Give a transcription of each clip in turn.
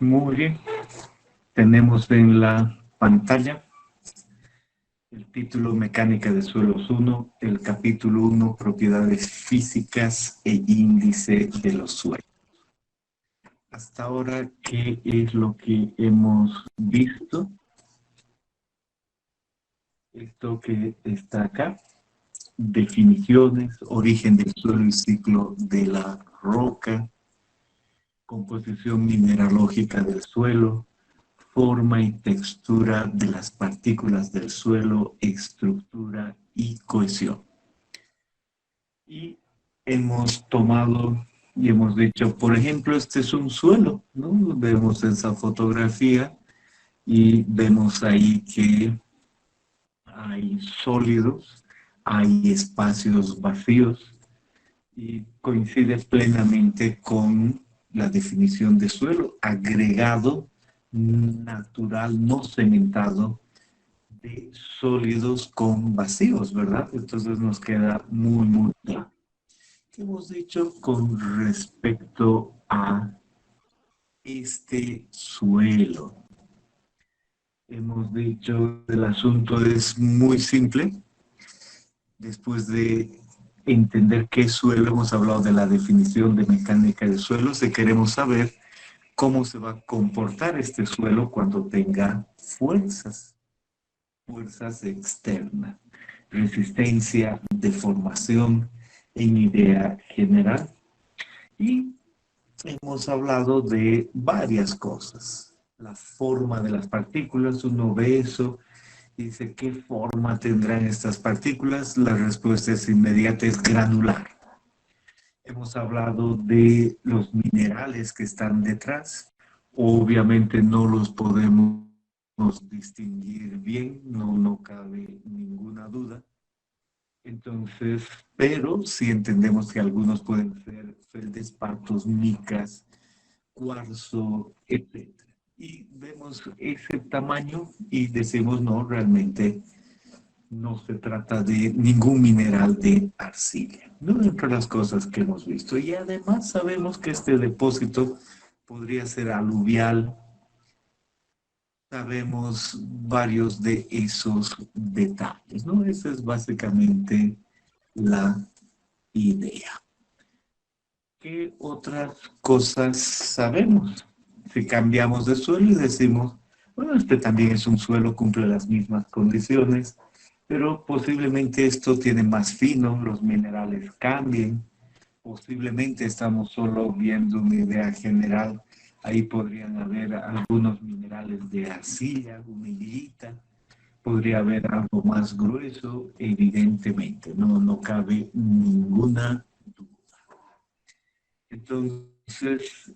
Muy bien. Tenemos en la pantalla el título Mecánica de suelos 1, el capítulo 1, Propiedades físicas e índice de los suelos. Hasta ahora, ¿qué es lo que hemos visto? Esto que está acá, definiciones, origen del suelo y ciclo de la roca, composición mineralógica del suelo, forma y textura de las partículas del suelo, estructura y cohesión. Y hemos tomado y hemos dicho, por ejemplo, este es un suelo, ¿no? Vemos esa fotografía y vemos ahí que hay sólidos, hay espacios vacíos y coincide plenamente con la definición de suelo, agregado natural, no cementado, de sólidos con vacíos, ¿verdad? Entonces nos queda muy, muy claro. ¿Qué hemos dicho con respecto a este suelo? Hemos dicho que el asunto es muy simple. Después de entender qué es suelo, hemos hablado de la definición de mecánica del suelo. Si queremos saber cómo se va a comportar este suelo cuando tenga fuerzas externas, resistencia, deformación en idea general. Y hemos hablado de varias cosas. La forma de las partículas, uno ve eso, dice, ¿qué forma tendrán estas partículas? La respuesta es inmediata, es granular. Hemos hablado de los minerales que están detrás. Obviamente no los podemos distinguir bien, no cabe ninguna duda. Entonces, pero sí entendemos que algunos pueden ser feldespatos, micas, cuarzo, etcétera. Y vemos ese tamaño y decimos, no, realmente no se trata de ningún mineral de arcilla. No entre las cosas que hemos visto. Y además sabemos que este depósito podría ser aluvial. Sabemos varios de esos detalles, ¿no? Esa es básicamente la idea. ¿Qué otras cosas sabemos? Si cambiamos de suelo y decimos, bueno, este también es un suelo, cumple las mismas condiciones, pero posiblemente esto tiene más fino, los minerales cambien, posiblemente estamos solo viendo una idea general, ahí podrían haber algunos minerales de arcilla, humillita, podría haber algo más grueso, evidentemente, no cabe ninguna duda. Entonces,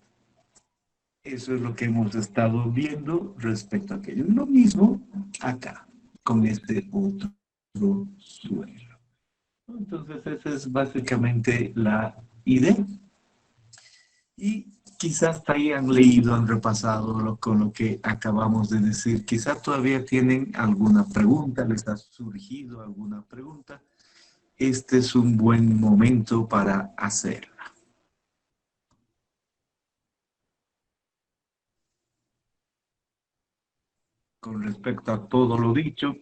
eso es lo que hemos estado viendo respecto a aquello. Lo mismo acá, con este otro suelo. Entonces, esa es básicamente la idea. Y quizás hayan leído, han repasado con lo que acabamos de decir. Quizás todavía tienen alguna pregunta, les ha surgido alguna pregunta. Este es un buen momento para hacerla. Con respecto a todo lo dicho,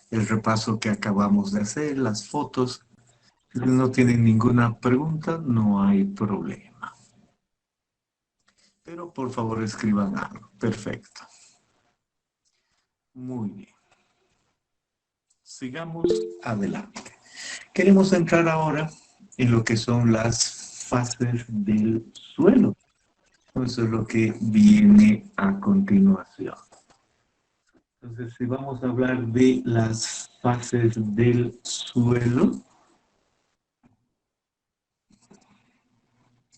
el repaso que acabamos de hacer, las fotos. Si no tienen ninguna pregunta, no hay problema. Pero por favor escriban algo. Perfecto. Muy bien. Sigamos adelante. Queremos entrar ahora en lo que son las fases del suelo. Eso es lo que viene a continuación. Entonces, si vamos a hablar de las fases del suelo,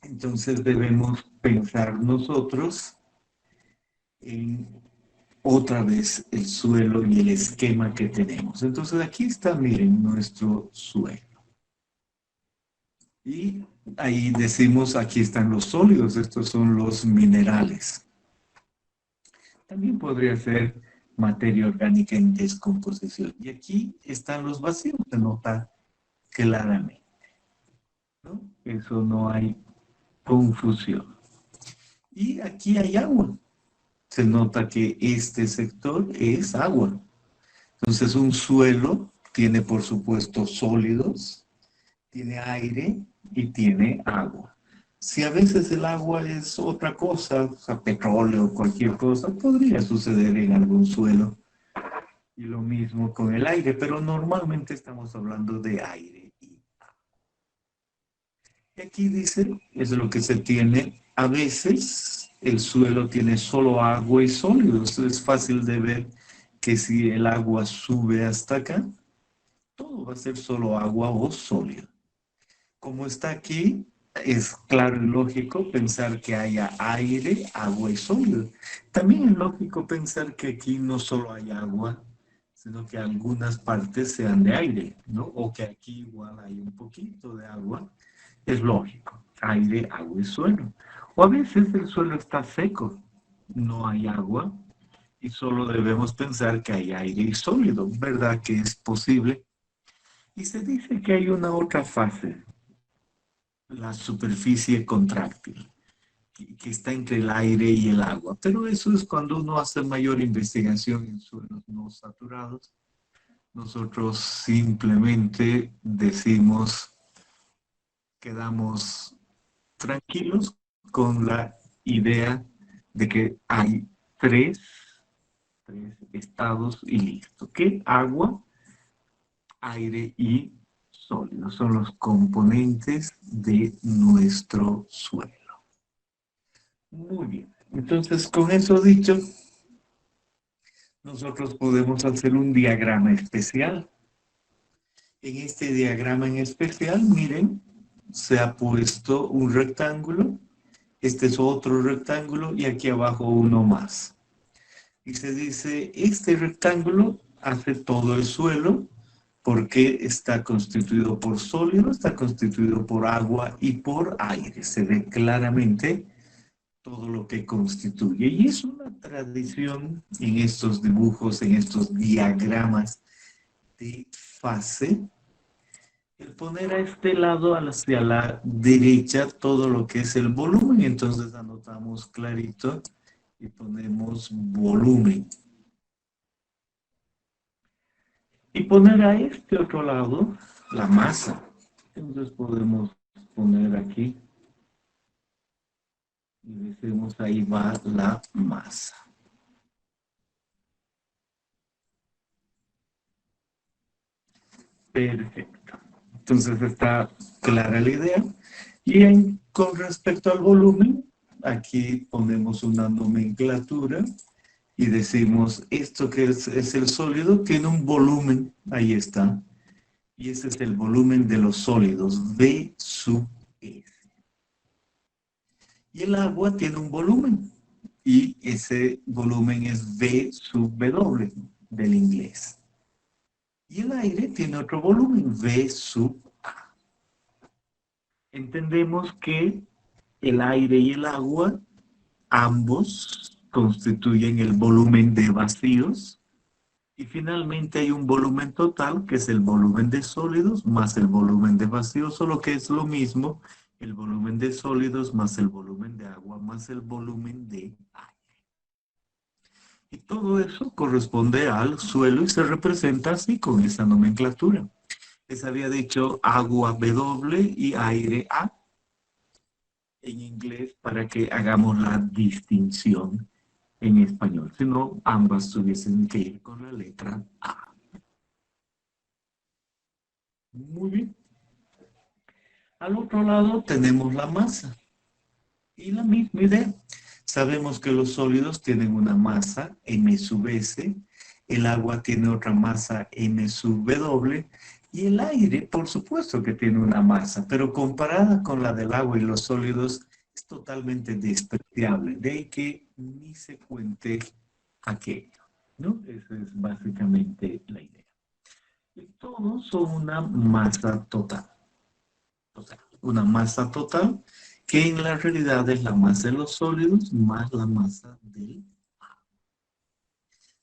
entonces debemos pensar nosotros en otra vez el suelo y el esquema que tenemos. Entonces aquí está, miren, nuestro suelo. Y ahí decimos, aquí están los sólidos, estos son los minerales. También podría ser materia orgánica en descomposición. Y aquí están los vacíos, se nota claramente, ¿no? Eso no hay confusión. Y aquí hay agua. Se nota que este sector es agua. Entonces un suelo tiene, por supuesto, sólidos, tiene aire y tiene agua. Si a veces el agua es otra cosa, o sea, petróleo o cualquier cosa, podría suceder en algún suelo. Y lo mismo con el aire, pero normalmente estamos hablando de aire. Y aquí dice, es lo que se tiene. A veces el suelo tiene solo agua y sólidos. Es fácil de ver que si el agua sube hasta acá, todo va a ser solo agua o sólido. Como está aquí, es claro y lógico pensar que haya aire, agua y sólido. También es lógico pensar que aquí no solo hay agua, sino que algunas partes sean de aire, ¿no? O que aquí igual hay un poquito de agua. Es lógico, aire, agua y suelo. O a veces el suelo está seco, no hay agua y solo debemos pensar que hay aire y sólido, ¿verdad? Que es posible. Y se dice que hay una otra fase, la superficie contráctil, que está entre el aire y el agua. Pero eso es cuando uno hace mayor investigación en suelos no saturados. Nosotros simplemente decimos, quedamos tranquilos con la idea de que hay tres estados y listo. Que agua, aire y sólido son los componentes de nuestro suelo. Muy bien. Entonces, con eso dicho, nosotros podemos hacer un diagrama especial. En este diagrama en especial, miren, se ha puesto un rectángulo, este es otro rectángulo y aquí abajo uno más. Y se dice, este rectángulo hace todo el suelo porque está constituido por sólido, está constituido por agua y por aire. Se ve claramente todo lo que constituye. Y es una tradición en estos dibujos, en estos diagramas de fase, el poner a este lado hacia la derecha todo lo que es el volumen. Entonces anotamos clarito y ponemos volumen. Y poner a este otro lado la masa. Entonces podemos poner aquí y decimos ahí va la masa. Perfecto. Entonces está clara la idea. Con respecto al volumen, aquí ponemos una nomenclatura y decimos esto que es el sólido tiene un volumen, ahí está. Y ese es el volumen de los sólidos, V sub S. Y el agua tiene un volumen y ese volumen es V sub W del inglés. Y el aire tiene otro volumen, V sub A. Entendemos que el aire y el agua, ambos constituyen el volumen de vacíos. Y finalmente hay un volumen total, que es el volumen de sólidos más el volumen de vacíos, solo que es lo mismo, el volumen de sólidos más el volumen de agua más el volumen de aire. Y todo eso corresponde al suelo y se representa así con esa nomenclatura. Les había dicho agua W y aire A en inglés para que hagamos la distinción en español. Si no, ambas tuviesen que ir con la letra A. Muy bien. Al otro lado tenemos la masa. Y la misma idea. Sabemos que los sólidos tienen una masa m sub s, el agua tiene otra masa m sub w, y el aire, por supuesto que tiene una masa, pero comparada con la del agua y los sólidos, es totalmente despreciable. De ahí que ni se cuente aquello, ¿no? Esa es básicamente la idea. Y todos son una masa total. O sea, una masa total que en la realidad es la masa de los sólidos más la masa del agua.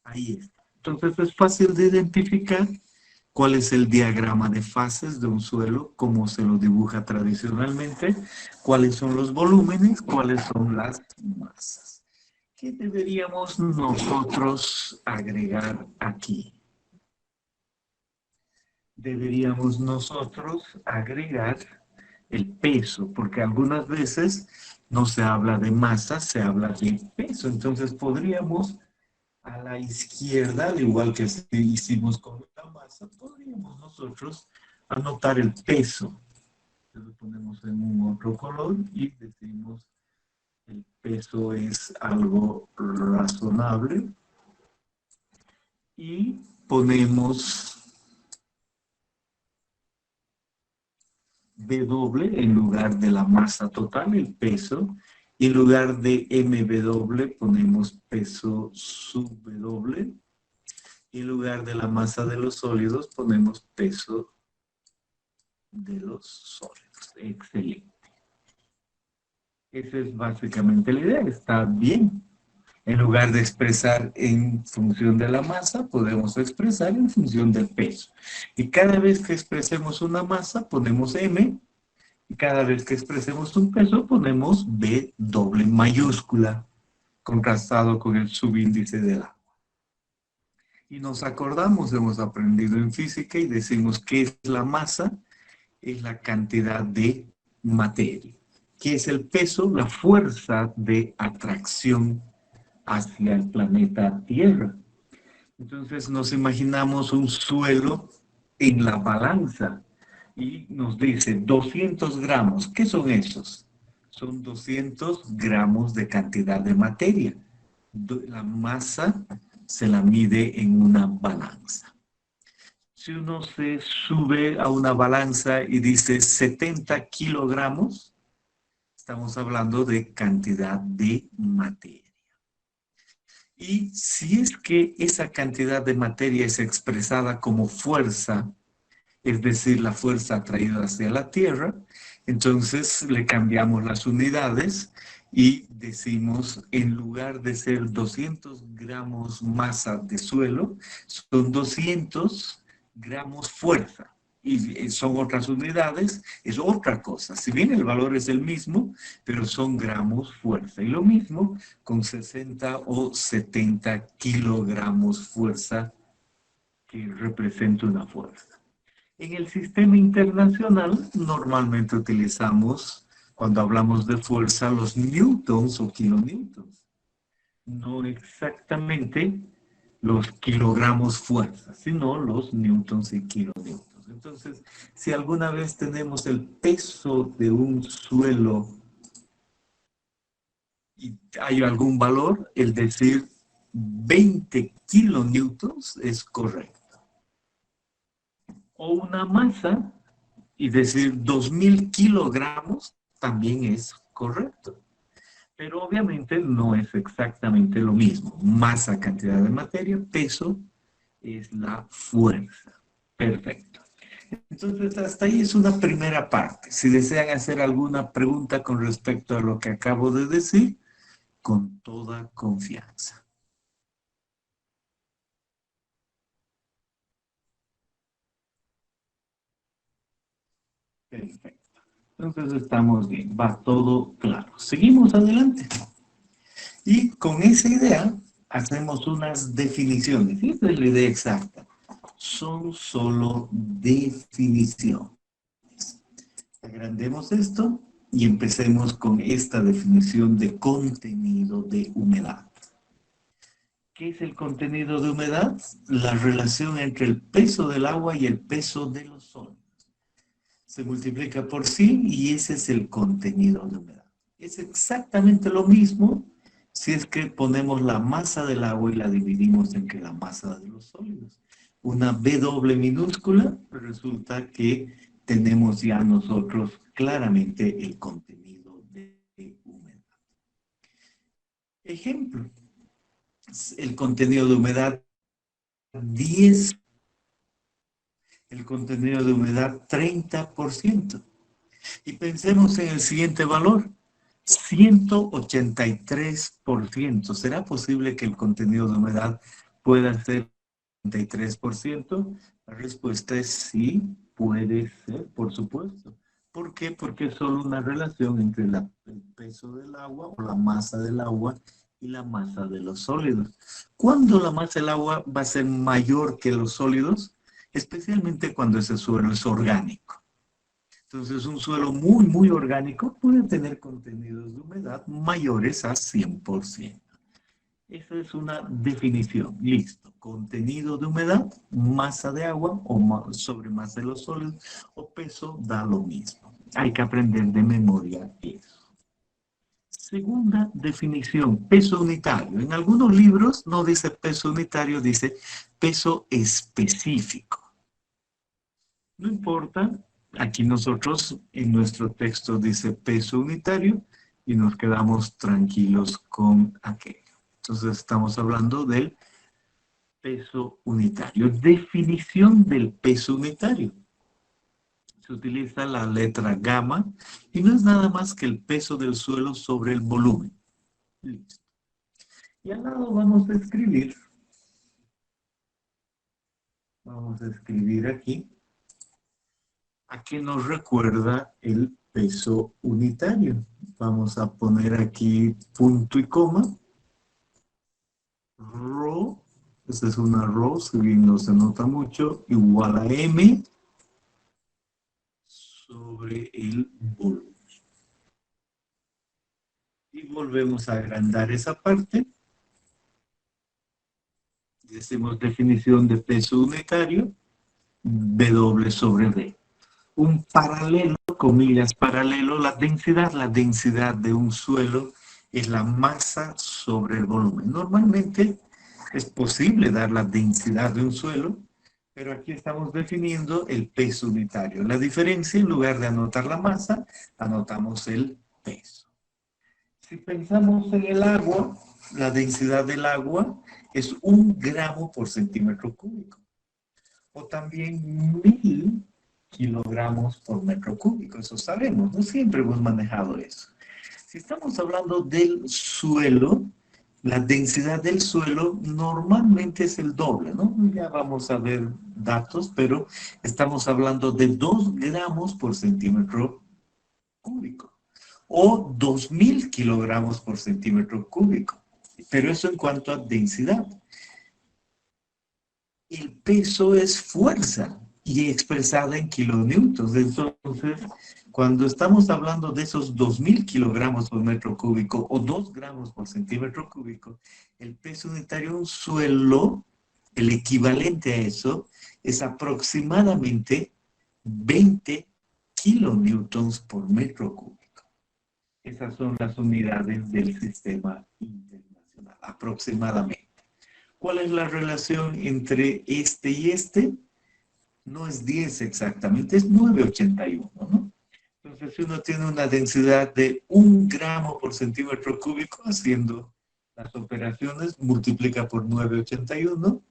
Ahí está. Entonces es fácil de identificar ¿Cuál es el diagrama de fases de un suelo? ¿Cómo se lo dibuja tradicionalmente? ¿Cuáles son los volúmenes? ¿Cuáles son las masas? ¿Qué deberíamos nosotros agregar aquí? Deberíamos nosotros agregar el peso, porque algunas veces no se habla de masa, se habla de peso. Entonces podríamos a la izquierda, al igual que hicimos con la masa, podríamos nosotros anotar el peso. Lo ponemos en un otro color y decimos el peso es algo razonable y ponemos W en lugar de la masa total, el peso, y en lugar de MW ponemos peso sub W, y en lugar de la masa de los sólidos ponemos peso de los sólidos. Excelente. Esa es básicamente la idea, está bien. En lugar de expresar en función de la masa, podemos expresar en función del peso. Y cada vez que expresemos una masa, ponemos M, y cada vez que expresemos un peso, ponemos B doble mayúscula, contrastado con el subíndice del agua. Y nos acordamos, hemos aprendido en física y decimos que es la masa, es la cantidad de materia. ¿Qué es el peso? La fuerza de atracción hacia el planeta Tierra. Entonces nos imaginamos un suelo en la balanza y nos dice 200 gramos. ¿Qué son esos? Son 200 gramos de cantidad de materia. La masa se la mide en una balanza. Si uno se sube a una balanza y dice 70 kilogramos, estamos hablando de cantidad de materia. Y si es que esa cantidad de materia es expresada como fuerza, es decir, la fuerza atraída hacia la Tierra, entonces le cambiamos las unidades y decimos, en lugar de ser 200 gramos masa de suelo, son 200 gramos fuerza. Y son otras unidades, es otra cosa. Si bien el valor es el mismo, pero son gramos fuerza. Y lo mismo con 60 o 70 kilogramos fuerza, que representa una fuerza. En el sistema internacional, normalmente utilizamos, cuando hablamos de fuerza, los newtons o kilonewtons. No exactamente los kilogramos fuerza, sino los newtons y kilonewtons. Entonces, si alguna vez tenemos el peso de un suelo y hay algún valor, el decir 20 kilonewtons es correcto. O una masa y decir 2000 kilogramos también es correcto. Pero obviamente no es exactamente lo mismo. Masa, cantidad de materia, peso es la fuerza. Perfecto. Entonces, hasta ahí es una primera parte. Si desean hacer alguna pregunta con respecto a lo que acabo de decir, con toda confianza. Perfecto. Entonces estamos bien, va todo claro. Seguimos adelante. Y con esa idea hacemos unas definiciones. Y esta es la idea exacta. Son solo definiciones. Agrandemos esto y empecemos con esta definición de contenido de humedad. ¿Qué es el contenido de humedad? La relación entre el peso del agua y el peso de los sólidos. Se multiplica por sí y ese es el contenido de humedad. Es exactamente lo mismo si es que ponemos la masa del agua y la dividimos entre la masa de los sólidos. Una B doble minúscula, resulta que tenemos ya nosotros claramente el contenido de humedad. Ejemplo, el contenido de humedad 10, el contenido de humedad 30%. Y pensemos en el siguiente valor, 183%. ¿Será posible que el contenido de humedad pueda ser 33%? La respuesta es sí, puede ser, por supuesto. ¿Por qué? Porque es solo una relación entre el peso del agua o la masa del agua y la masa de los sólidos. ¿Cuándo la masa del agua va a ser mayor que los sólidos? Especialmente cuando ese suelo es orgánico. Entonces, un suelo muy, muy orgánico puede tener contenidos de humedad mayores a 100%. Esa es una definición. Listo. Contenido de humedad, masa de agua o sobre masa de los sólidos o peso da lo mismo. Hay que aprender de memoria eso. Segunda definición, peso unitario. En algunos libros no dice peso unitario, dice peso específico. No importa, aquí nosotros en nuestro texto dice peso unitario y nos quedamos tranquilos con aquello. Entonces estamos hablando del peso unitario. Definición del peso unitario. Se utiliza la letra gamma y no es nada más que el peso del suelo sobre el volumen. Listo. Y al lado vamos a escribir aquí, a qué nos recuerda el peso unitario. Vamos a poner aquí punto y coma. Rho, esta es una rho, si bien no se nota mucho, igual a m sobre el volumen. Y volvemos a agrandar esa parte. Decimos definición de peso unitario, W sobre V. Un paralelo, comillas, paralelo, la densidad de un suelo es la masa sobre el volumen. Normalmente es posible dar la densidad de un suelo, pero aquí estamos definiendo el peso unitario. La diferencia, en lugar de anotar la masa, anotamos el peso. Si pensamos en el agua, la densidad del agua es 1 gramo por centímetro cúbico. O también 1000 kilogramos por metro cúbico. Eso sabemos, no siempre hemos manejado eso. Si estamos hablando del suelo, la densidad del suelo normalmente es el doble, ¿no? Ya vamos a ver datos, pero estamos hablando de 2 gramos por centímetro cúbico o 2000 kilogramos por centímetro cúbico. Pero eso en cuanto a densidad. El peso es fuerza y expresada en kilonewtons. Entonces, cuando estamos hablando de esos 2000 kilogramos por metro cúbico o 2 gramos por centímetro cúbico, el peso unitario de un suelo, el equivalente a eso, es aproximadamente 20 kilonewtons por metro cúbico. Esas son las unidades del sistema internacional, aproximadamente. ¿Cuál es la relación entre este y este? No es 10 exactamente, es 981, ¿no? Entonces, si uno tiene una densidad de 1 gramo por centímetro cúbico, haciendo las operaciones, multiplica por 981,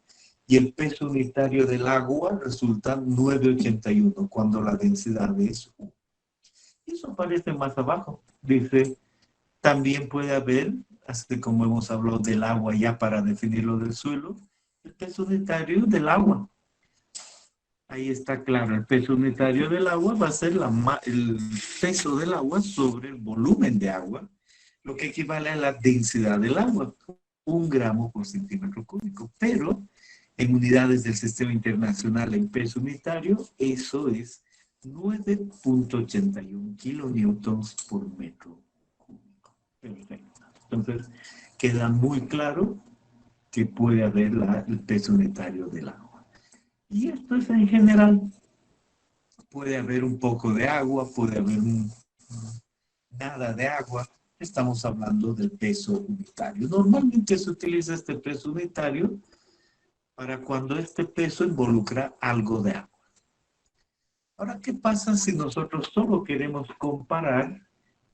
y el peso unitario del agua resulta 981, cuando la densidad es 1. Eso aparece más abajo. Dice, también puede haber, así como hemos hablado del agua ya para definirlo del suelo, el peso unitario del agua. Ahí está claro, el peso unitario del agua va a ser el peso del agua sobre el volumen de agua, lo que equivale a la densidad del agua, 1 gramo por centímetro cúbico. Pero en unidades del sistema internacional en peso unitario, eso es 9.81 kilonewtons por metro cúbico. Perfecto. Entonces, queda muy claro que puede haber el peso unitario del agua. Y esto es en general. Puede haber un poco de agua, puede haber nada de agua. Estamos hablando del peso unitario. Normalmente se utiliza este peso unitario para cuando este peso involucra algo de agua. Ahora, ¿qué pasa si nosotros solo queremos comparar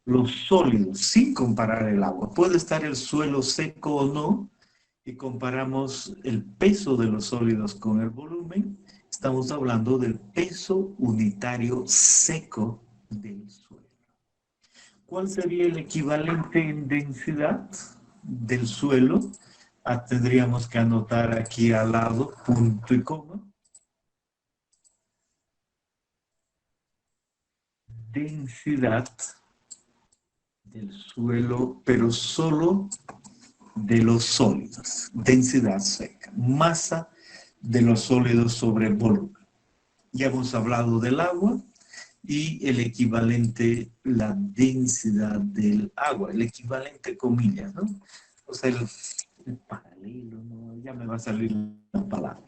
los sólidos sin comparar el agua? Puede estar el suelo seco o no, y comparamos el peso de los sólidos con el volumen. Estamos hablando del peso unitario seco del suelo. ¿Cuál sería el equivalente en densidad del suelo? Tendríamos que anotar aquí al lado punto y coma. densidad del suelo, pero solo de los sólidos. Densidad seca. Masa de los sólidos sobre volumen. Ya hemos hablado del agua y el equivalente, la densidad del agua, el equivalente comillas, ¿no? O sea, el paralelo, ¿no? Ya me va a salir la palabra.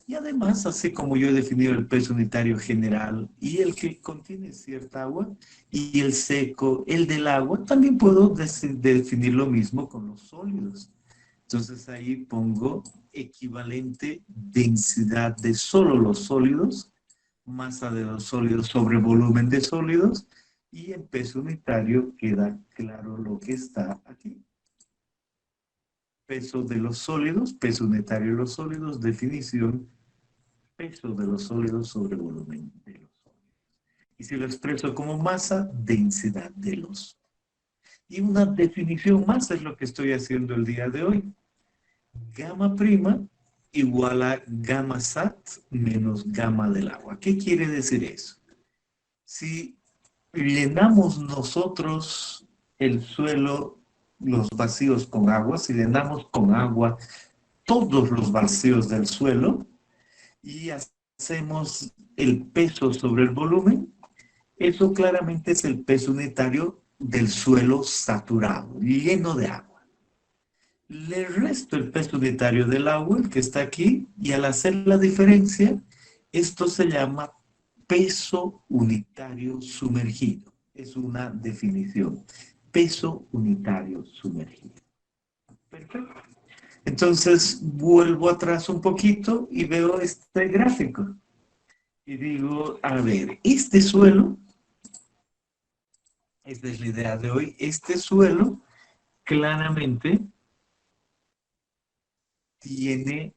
Y además, así como yo he definido el peso unitario general y el que contiene cierta agua, y el seco, el del agua, también puedo definir lo mismo con los sólidos. Entonces ahí pongo equivalente densidad de solo los sólidos, masa de los sólidos sobre volumen de sólidos, y en peso unitario queda claro lo que está aquí. Peso de los sólidos, peso unitario de los sólidos, definición, peso de los sólidos sobre volumen de los sólidos. Y si lo expreso como masa, densidad de los. Y una definición más es lo que estoy haciendo el día de hoy. Gamma prima igual a gamma sat menos gamma del agua. ¿Qué quiere decir eso? Si llenamos nosotros el suelo, los vacíos con agua, si llenamos con agua todos los vacíos del suelo y hacemos el peso sobre el volumen, eso claramente es el peso unitario del suelo saturado, lleno de agua. Le resto el peso unitario del agua, el que está aquí, y al hacer la diferencia, esto se llama peso unitario sumergido. Es una definición. Peso unitario sumergido. Perfecto. Entonces, vuelvo atrás un poquito y veo este gráfico. Y digo, a ver, este suelo, esta es la idea de hoy, este suelo claramente tiene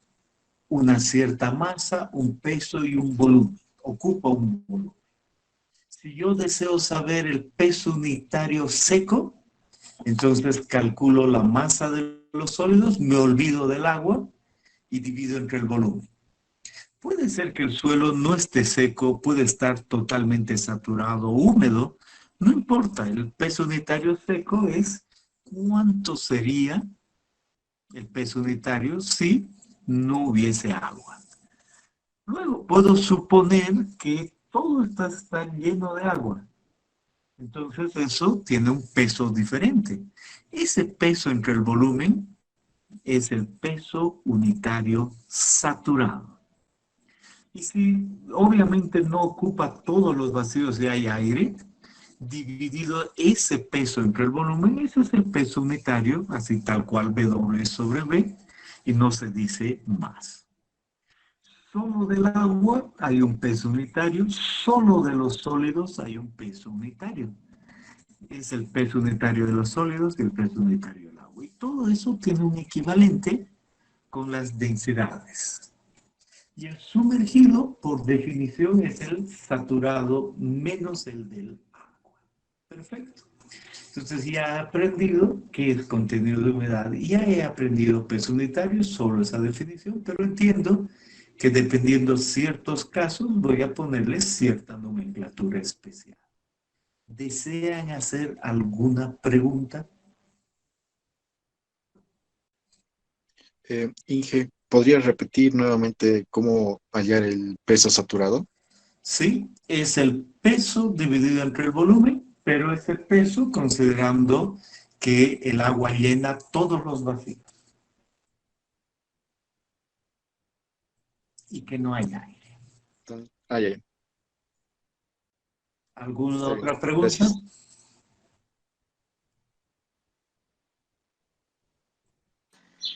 una cierta masa, un peso y un volumen. Ocupa un volumen. Si yo deseo saber el peso unitario seco, entonces calculo la masa de los sólidos, me olvido del agua y divido entre el volumen. Puede ser que el suelo no esté seco, puede estar totalmente saturado o húmedo, no importa, el peso unitario seco es cuánto sería el peso unitario si no hubiese agua. Luego puedo suponer que todo está lleno de agua. Entonces eso tiene un peso diferente. Ese peso entre el volumen es el peso unitario saturado. Y si obviamente no ocupa todos los vacíos y hay aire, dividido ese peso entre el volumen, ese es el peso unitario, así tal cual W sobre V, y no se dice más. Solo del agua hay un peso unitario, solo de los sólidos hay un peso unitario. Es el peso unitario de los sólidos y el peso unitario del agua. Y todo eso tiene un equivalente con las densidades. Y el sumergido, por definición, es el saturado menos el del agua. Perfecto. Entonces ya he aprendido qué es contenido de humedad y ya he aprendido peso unitario, solo esa definición, pero entiendo que dependiendo ciertos casos voy a ponerles cierta nomenclatura especial. ¿Desean hacer alguna pregunta? Inge, ¿podrías repetir nuevamente cómo hallar el peso saturado? Sí, es el peso dividido entre el volumen, pero ese peso considerando que el agua llena todos los vacíos y que no hay aire. Ya. ¿Alguna Está bien. otra pregunta? Gracias.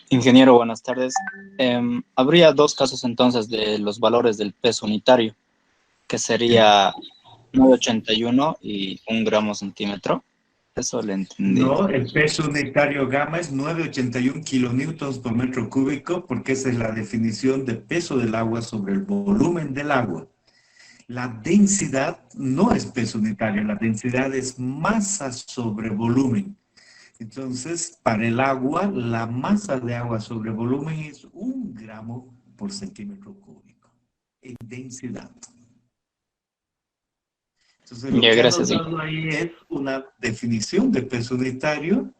Ingeniero, buenas tardes. Habría dos casos entonces de los valores del peso unitario, que sería 981 y 1 gramo centímetro. Eso le entendí. No, el peso unitario gamma es 981 kilonewtons por metro cúbico, porque esa es la definición de peso del agua sobre el volumen del agua. La densidad no es peso unitario, la densidad es masa sobre volumen. Entonces, para el agua, la masa de agua sobre volumen es 1 gramo por centímetro cúbico en densidad. Entonces, lo Ya, que gracias. hemos dado ahí es una definición de peso unitario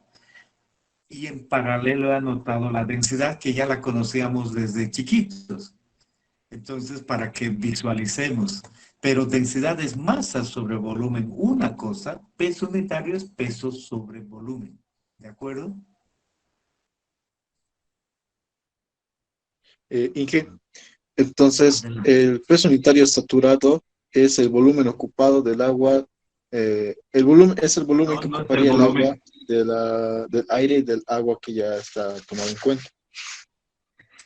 y en paralelo he anotado la densidad que ya la conocíamos desde chiquitos. Entonces, para que visualicemos. Pero densidad es masa sobre volumen, una cosa. Peso unitario es peso sobre volumen. ¿De acuerdo? Inge, entonces, Adelante. el peso unitario saturado es el volumen ocupado del agua, el volumen es el volumen No, que no es el ocuparía el agua volumen. del aire y del agua que ya está tomado en cuenta.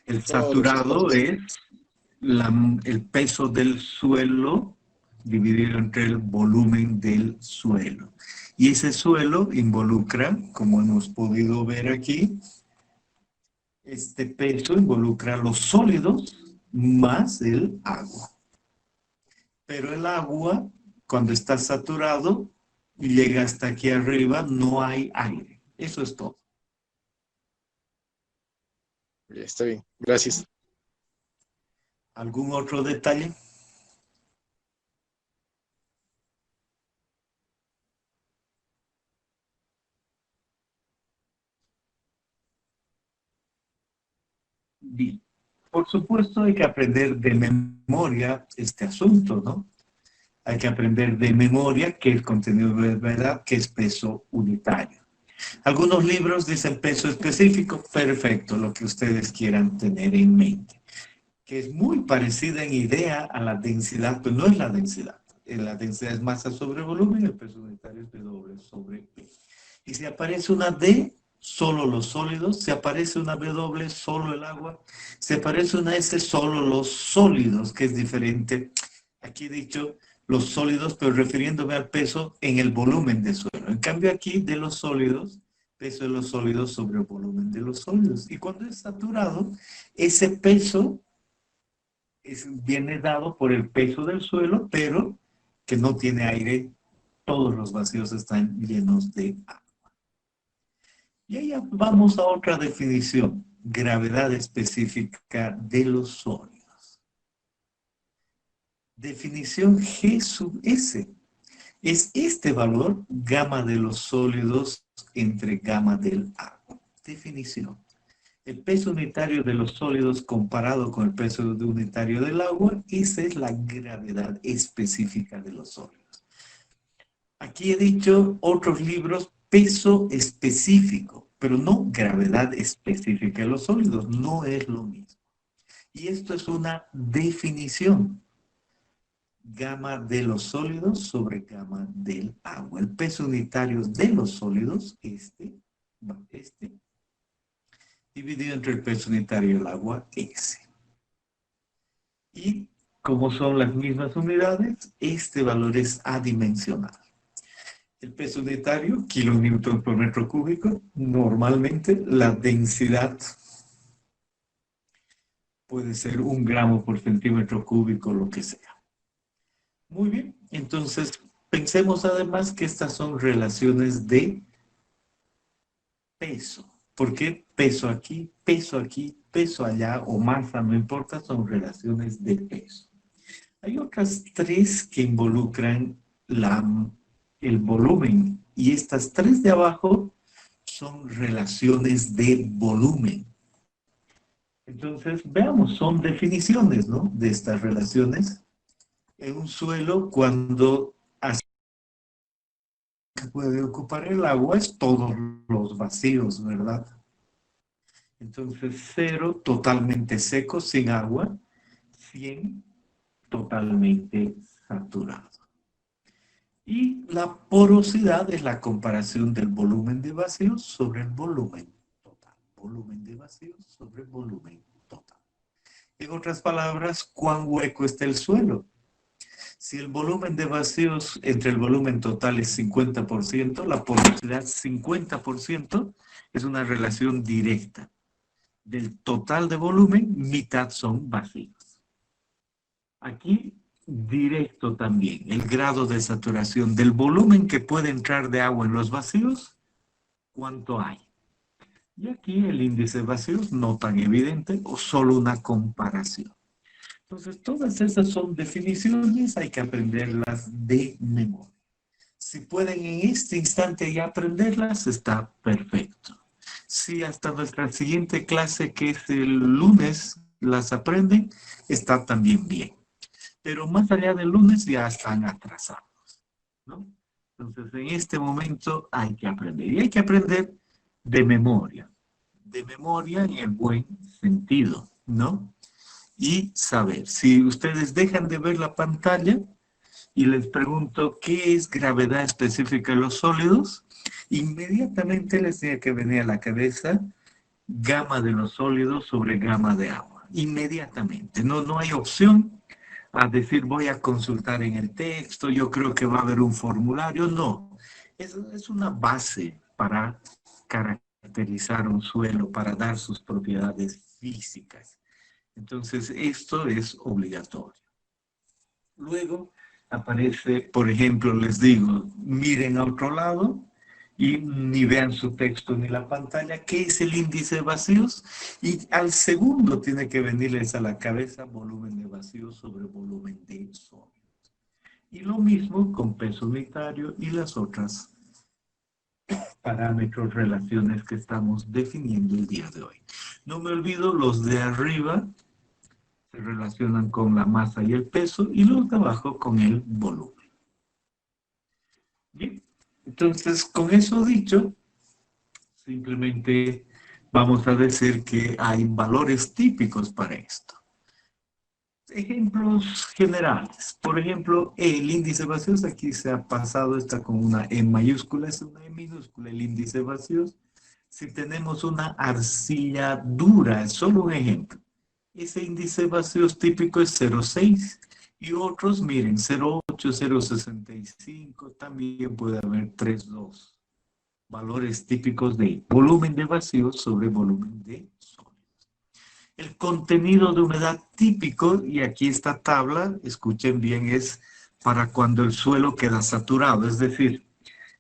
El Todos los saturado espacios. es el peso del suelo dividido entre el volumen del suelo. Y ese suelo involucra, como hemos podido ver aquí, este peso involucra los sólidos más el agua. Pero el agua, cuando está saturado, llega hasta aquí arriba, no hay aire. Eso es todo. Ya, está bien, gracias. ¿Algún otro detalle? Bien. Por supuesto, hay que aprender de memoria este asunto, ¿no? Hay que aprender de memoria que el contenido de verdad, que es peso unitario. Algunos libros dicen peso específico, perfecto, lo que ustedes quieran tener en mente, que es muy parecida en idea a la densidad, pero no es la densidad. La densidad es masa sobre volumen, el peso unitario es W sobre P. Y si aparece una D, solo los sólidos. Si aparece una W, solo el agua. Si aparece una S, solo los sólidos, que es diferente. Aquí he dicho los sólidos, pero refiriéndome al peso en el volumen de suelo. En cambio aquí, de los sólidos, peso de los sólidos sobre el volumen de los sólidos. Y cuando es saturado, ese peso viene dado por el peso del suelo, pero que no tiene aire. Todos los vacíos están llenos de agua. Y ahí vamos a otra definición, gravedad específica de los sólidos. Definición G sub S. Es este valor, gamma de los sólidos entre gamma del agua. Definición. El peso unitario de los sólidos comparado con el peso unitario del agua, esa es la gravedad específica de los sólidos. Aquí he dicho otros libros, peso específico, pero no gravedad específica de los sólidos, no es lo mismo. Y esto es una definición. Gamma de los sólidos sobre gamma del agua. El peso unitario de los sólidos, dividido entre el peso unitario del agua, S. Y como son las mismas unidades, este valor es adimensional. El peso unitario, kilonewton por metro cúbico, normalmente la densidad puede ser 1 gramo por centímetro cúbico, lo que sea. Muy bien, entonces pensemos además que estas son relaciones de peso. ¿Por qué peso aquí, peso allá o masa? No importa, son relaciones de peso. Hay otras 3 que involucran el volumen y estas 3 de abajo son relaciones de volumen. Entonces, veamos, son definiciones, ¿no?, de estas relaciones. En un suelo, cuando que puede ocupar el agua es todos los vacíos, ¿verdad? Entonces, 0 totalmente seco, sin agua, 100 totalmente saturado. Y la porosidad es la comparación del volumen de vacíos sobre el volumen total. Volumen de vacíos sobre volumen total. En otras palabras, ¿cuán hueco está el suelo? Si el volumen de vacíos entre el volumen total es 50%, la porosidad 50% es una relación directa. Del total de volumen, mitad son vacíos. Aquí, directo también, el grado de saturación del volumen que puede entrar de agua en los vacíos, ¿cuánto hay? Y aquí el índice de vacíos no tan evidente o solo una comparación. Entonces, todas esas son definiciones, hay que aprenderlas de memoria. Si pueden en este instante ya aprenderlas, está perfecto. Si hasta nuestra siguiente clase, que es el lunes, las aprenden, está también bien. Pero más allá del lunes ya están atrasados, ¿no? Entonces, en este momento hay que aprender. Y hay que aprender de memoria en el buen sentido, ¿no? Y saber, si ustedes dejan de ver la pantalla y les pregunto qué es gravedad específica de los sólidos, inmediatamente les tiene que venir a la cabeza gama de los sólidos sobre gama de agua. Inmediatamente. No hay opción a decir voy a consultar en el texto, yo creo que va a haber un formulario. No. Es una base para caracterizar un suelo, para dar sus propiedades físicas. Entonces, esto es obligatorio. Luego aparece, por ejemplo, les digo, miren a otro lado y ni vean su texto ni la pantalla, ¿qué es el índice de vacíos? Y al segundo tiene que venirles a la cabeza volumen de vacíos sobre volumen de sólidos. Y lo mismo con peso unitario y las otras parámetros, relaciones que estamos definiendo el día de hoy. No me olvido, los de arriba se relacionan con la masa y el peso, y los de abajo con el volumen. Bien, entonces con eso dicho, simplemente vamos a decir que hay valores típicos para esto. Ejemplos generales. Por ejemplo, el índice de vacíos, aquí se ha pasado, está con una E mayúscula, es una E minúscula el índice de vacíos. Si tenemos una arcilla dura, es solo un ejemplo. Ese índice de vacíos típico es 0,6 y otros, miren, 0,8, 0,65, también puede haber 3,2. Valores típicos de volumen de vacíos sobre volumen de sólidos. El contenido de humedad típico, y aquí esta tabla, escuchen bien, es para cuando el suelo queda saturado, es decir,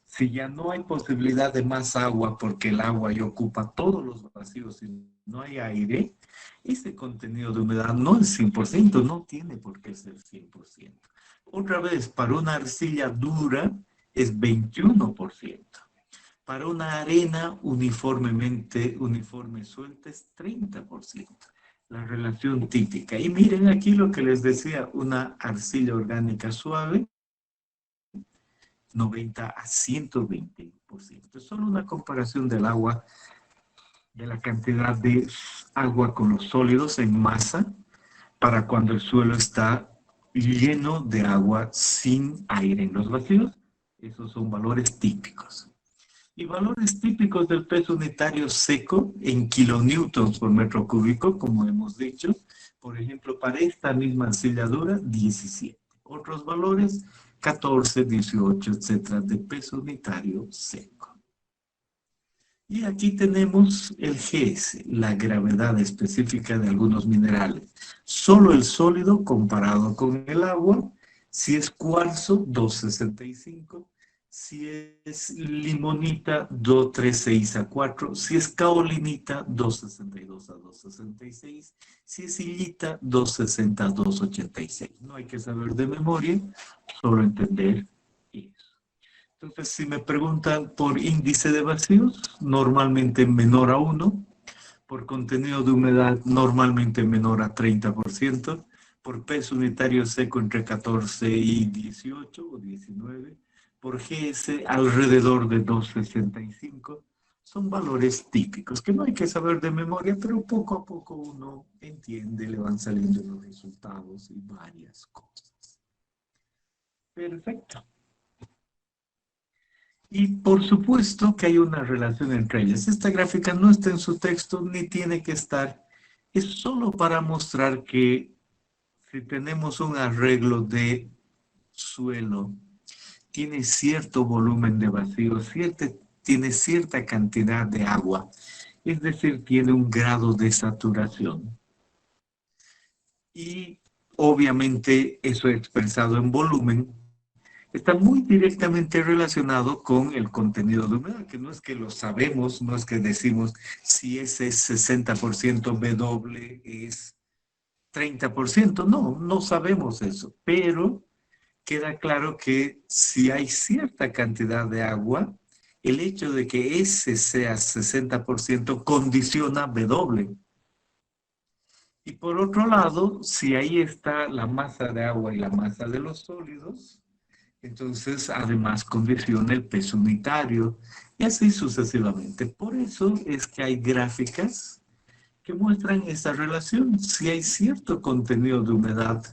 si ya no hay posibilidad de más agua porque el agua ya ocupa todos los vacíos y no hay aire, ese contenido de humedad no es 100%, no tiene por qué ser 100%. Otra vez, para una arcilla dura es 21%. Para una arena uniforme suelta es 30%. La relación típica. Y miren aquí lo que les decía, una arcilla orgánica suave, 90 a 120%. Es solo una comparación del agua, de la cantidad de agua con los sólidos en masa para cuando el suelo está lleno de agua sin aire en los vacíos. Esos son valores típicos. Y valores típicos del peso unitario seco en kilonewtons por metro cúbico, como hemos dicho. Por ejemplo, para esta misma arcilla dura, 17. Otros valores, 14, 18, etcétera, de peso unitario seco. Y aquí tenemos el GS, la gravedad específica de algunos minerales. Solo el sólido comparado con el agua. Si es cuarzo, 265. Si es limonita, 236 a 4. Si es caolinita, 262 a 266. Si es sillita, 260 a 286. No hay que saber de memoria, solo entender eso. Entonces, si me preguntan por índice de vacíos, normalmente menor a 1. Por contenido de humedad, normalmente menor a 30%. Por peso unitario seco, entre 14 y 18 o 19. Por GS, alrededor de 265. Son valores típicos que no hay que saber de memoria, pero poco a poco uno entiende, le van saliendo los resultados y varias cosas. Perfecto. Y por supuesto que hay una relación entre ellas. Esta gráfica no está en su texto ni tiene que estar. Es solo para mostrar que si tenemos un arreglo de suelo, tiene cierto volumen de vacío, tiene cierta cantidad de agua, es decir, tiene un grado de saturación. Y obviamente eso expresado en volumen está muy directamente relacionado con el contenido de humedad, que no es que lo sabemos, no es que decimos si ese 60% W es 30%. No, no sabemos eso, pero queda claro que si hay cierta cantidad de agua, el hecho de que ese sea 60% condiciona W. Y por otro lado, si ahí está la masa de agua y la masa de los sólidos, entonces además condiciona el peso unitario y así sucesivamente. Por eso es que hay gráficas que muestran esa relación. Si hay cierto contenido de humedad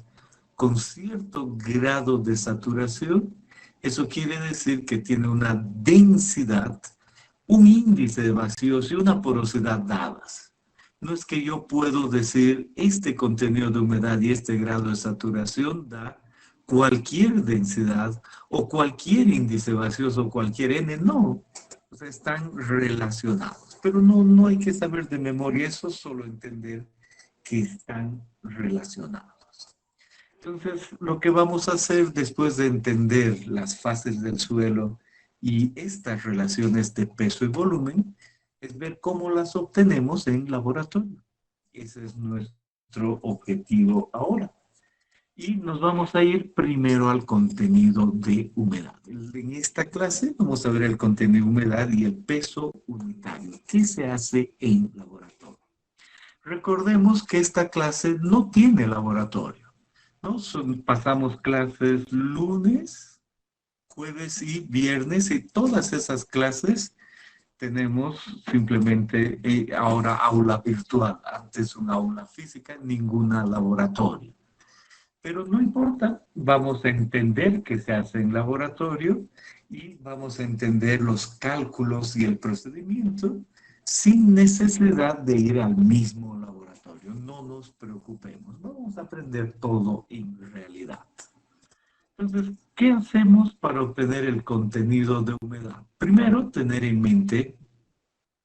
con cierto grado de saturación, eso quiere decir que tiene una densidad, un índice de vacíos y una porosidad dadas. No es que yo puedo decir este contenido de humedad y este grado de saturación da cualquier densidad o cualquier índice vacíos o cualquier N, no. O sea, están relacionados. Pero no hay que saber de memoria eso, solo entender que están relacionados. Entonces, lo que vamos a hacer después de entender las fases del suelo y estas relaciones de peso y volumen es ver cómo las obtenemos en laboratorio. Ese es nuestro objetivo ahora. Y nos vamos a ir primero al contenido de humedad. En esta clase vamos a ver el contenido de humedad y el peso unitario. ¿Qué se hace en laboratorio? Recordemos que esta clase no tiene laboratorio, ¿no? Pasamos clases lunes, jueves y viernes, y todas esas clases tenemos simplemente ahora aula virtual. Antes una aula física, ninguna laboratorio. Pero no importa, vamos a entender qué se hace en laboratorio y vamos a entender los cálculos y el procedimiento sin necesidad de ir al mismo laboratorio. No nos preocupemos, vamos a aprender todo en realidad. Entonces, ¿qué hacemos para obtener el contenido de humedad? Primero, tener en mente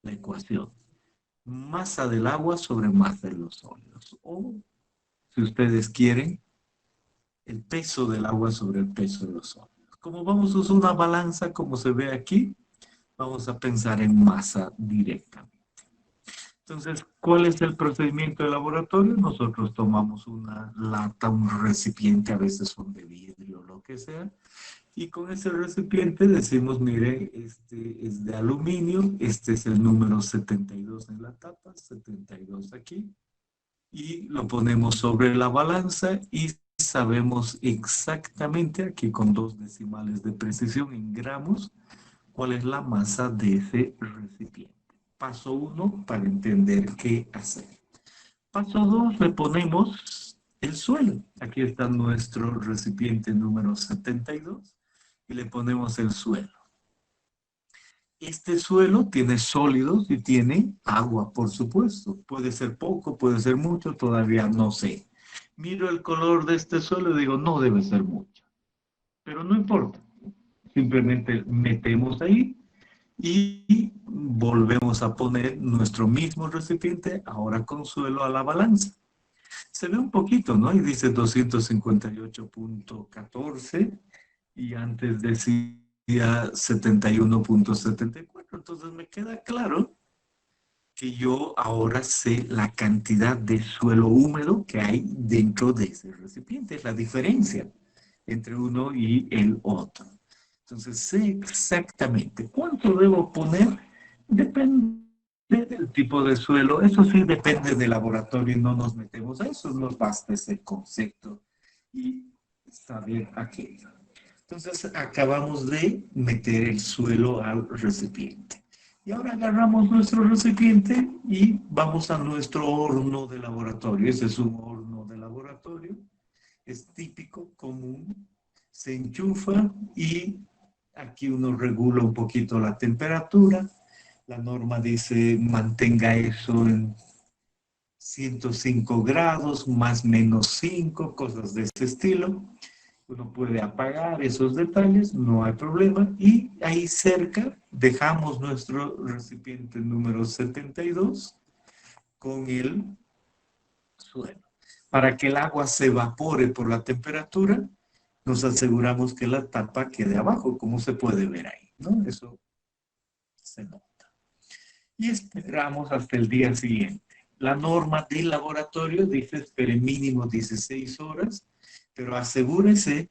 la ecuación. Masa del agua sobre masa de los sólidos. O, si ustedes quieren, el peso del agua sobre el peso de los sólidos. Como vamos a usar una balanza, como se ve aquí, vamos a pensar en masa directamente. Entonces, ¿cuál es el procedimiento de laboratorio? Nosotros tomamos una lata, un recipiente, a veces son de vidrio o lo que sea, y con ese recipiente decimos, mire, este es de aluminio, este es el número 72 en la tapa, 72 aquí, y lo ponemos sobre la balanza y sabemos exactamente, aquí con 2 decimales de precisión en gramos, cuál es la masa de ese recipiente. Paso 1 para entender qué hacer. Paso 2, le ponemos el suelo. Aquí está nuestro recipiente número 72 y le ponemos el suelo. Este suelo tiene sólidos y tiene agua, por supuesto. Puede ser poco, puede ser mucho, todavía no sé. Miro el color de este suelo y digo, no debe ser mucho. Pero no importa. Simplemente metemos ahí y volvemos a poner nuestro mismo recipiente, ahora con suelo, a la balanza. Se ve un poquito, ¿no? Y dice 258.14 y antes decía 71.74. Entonces me queda claro que yo ahora sé la cantidad de suelo húmedo que hay dentro de ese recipiente. Es la diferencia entre uno y el otro. Entonces sé exactamente cuánto debo poner. Depende del tipo de suelo. Eso sí depende del laboratorio y no nos metemos a eso. Nos basta ese concepto y saber aquello. Entonces acabamos de meter el suelo al recipiente. Y ahora agarramos nuestro recipiente y vamos a nuestro horno de laboratorio. Ese es un horno de laboratorio. Es típico, común. Se enchufa y aquí uno regula un poquito la temperatura. La norma dice mantenga eso en 105 grados, más menos 5, cosas de ese estilo. Uno puede apagar esos detalles, no hay problema. Y ahí cerca dejamos nuestro recipiente número 72 con el suelo. Para que el agua se evapore por la temperatura, nos aseguramos que la tapa quede abajo, como se puede ver ahí, ¿no? Eso se nota. Y esperamos hasta el día siguiente. La norma del laboratorio dice espere mínimo 16 horas, pero asegúrese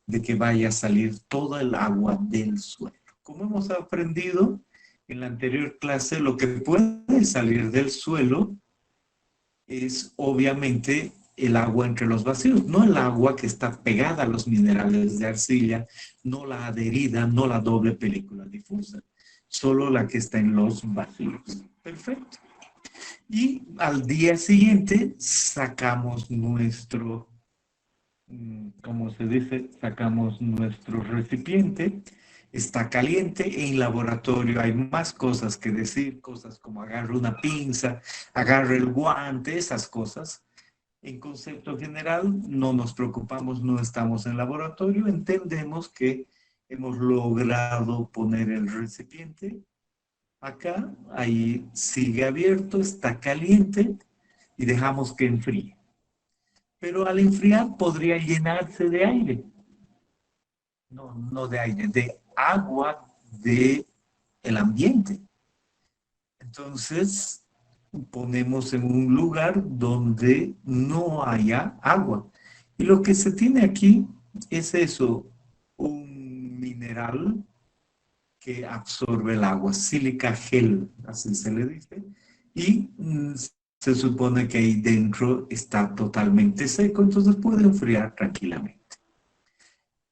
de que vaya a salir toda el agua del suelo. Como hemos aprendido en la anterior clase, lo que puede salir del suelo es obviamente el agua entre los vacíos, no el agua que está pegada a los minerales de arcilla, no la adherida, no la doble película difusa, solo la que está en los vacíos. Perfecto. Y al día siguiente sacamos nuestro, ¿cómo se dice? Sacamos nuestro recipiente. Está caliente. En laboratorio hay más cosas que decir, cosas como agarre una pinza, agarre el guante, esas cosas. En concepto general, no nos preocupamos, no estamos en laboratorio, entendemos que hemos logrado poner el recipiente acá, ahí sigue abierto, está caliente y dejamos que enfríe. Pero al enfriar podría llenarse de aire. No, no de aire, de agua del ambiente. Entonces, ponemos en un lugar donde no haya agua. Y lo que se tiene aquí es eso, un mineral que absorbe el agua, sílica gel, así se le dice, y se supone que ahí dentro está totalmente seco, entonces puede enfriar tranquilamente.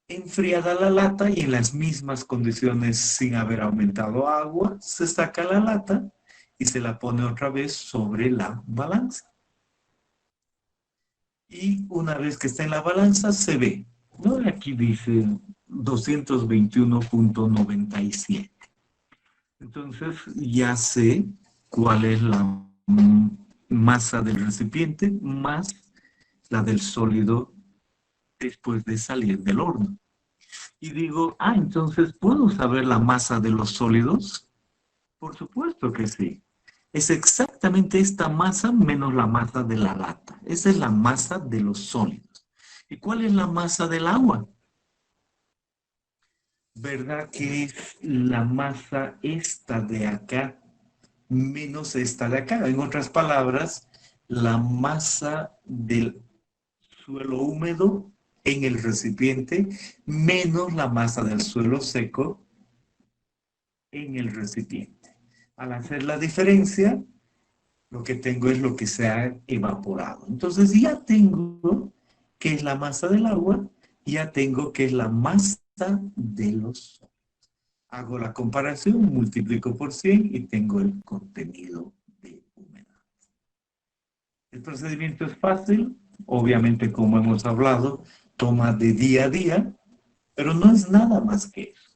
Enfriada la lata y en las mismas condiciones sin haber aumentado agua, se saca la lata y se la pone otra vez sobre la balanza. Y una vez que está en la balanza se ve, ¿no? Aquí dice 221.97. Entonces ya sé cuál es la masa del recipiente más la del sólido después de salir del horno. Y digo, entonces, ¿puedo saber la masa de los sólidos? Por supuesto que sí. Es exactamente esta masa menos la masa de la lata. Esa es la masa de los sólidos. ¿Y cuál es la masa del agua? ¿Verdad que es la masa esta de acá menos esta de acá? En otras palabras, la masa del suelo húmedo en el recipiente menos la masa del suelo seco en el recipiente. Al hacer la diferencia, lo que tengo es lo que se ha evaporado. Entonces ya tengo que es la masa del agua, ya tengo que es la masa de los sólidos. Hago la comparación, multiplico por 100 y tengo el contenido de humedad. El procedimiento es fácil, obviamente como hemos hablado, toma de día a día, pero no es nada más que eso.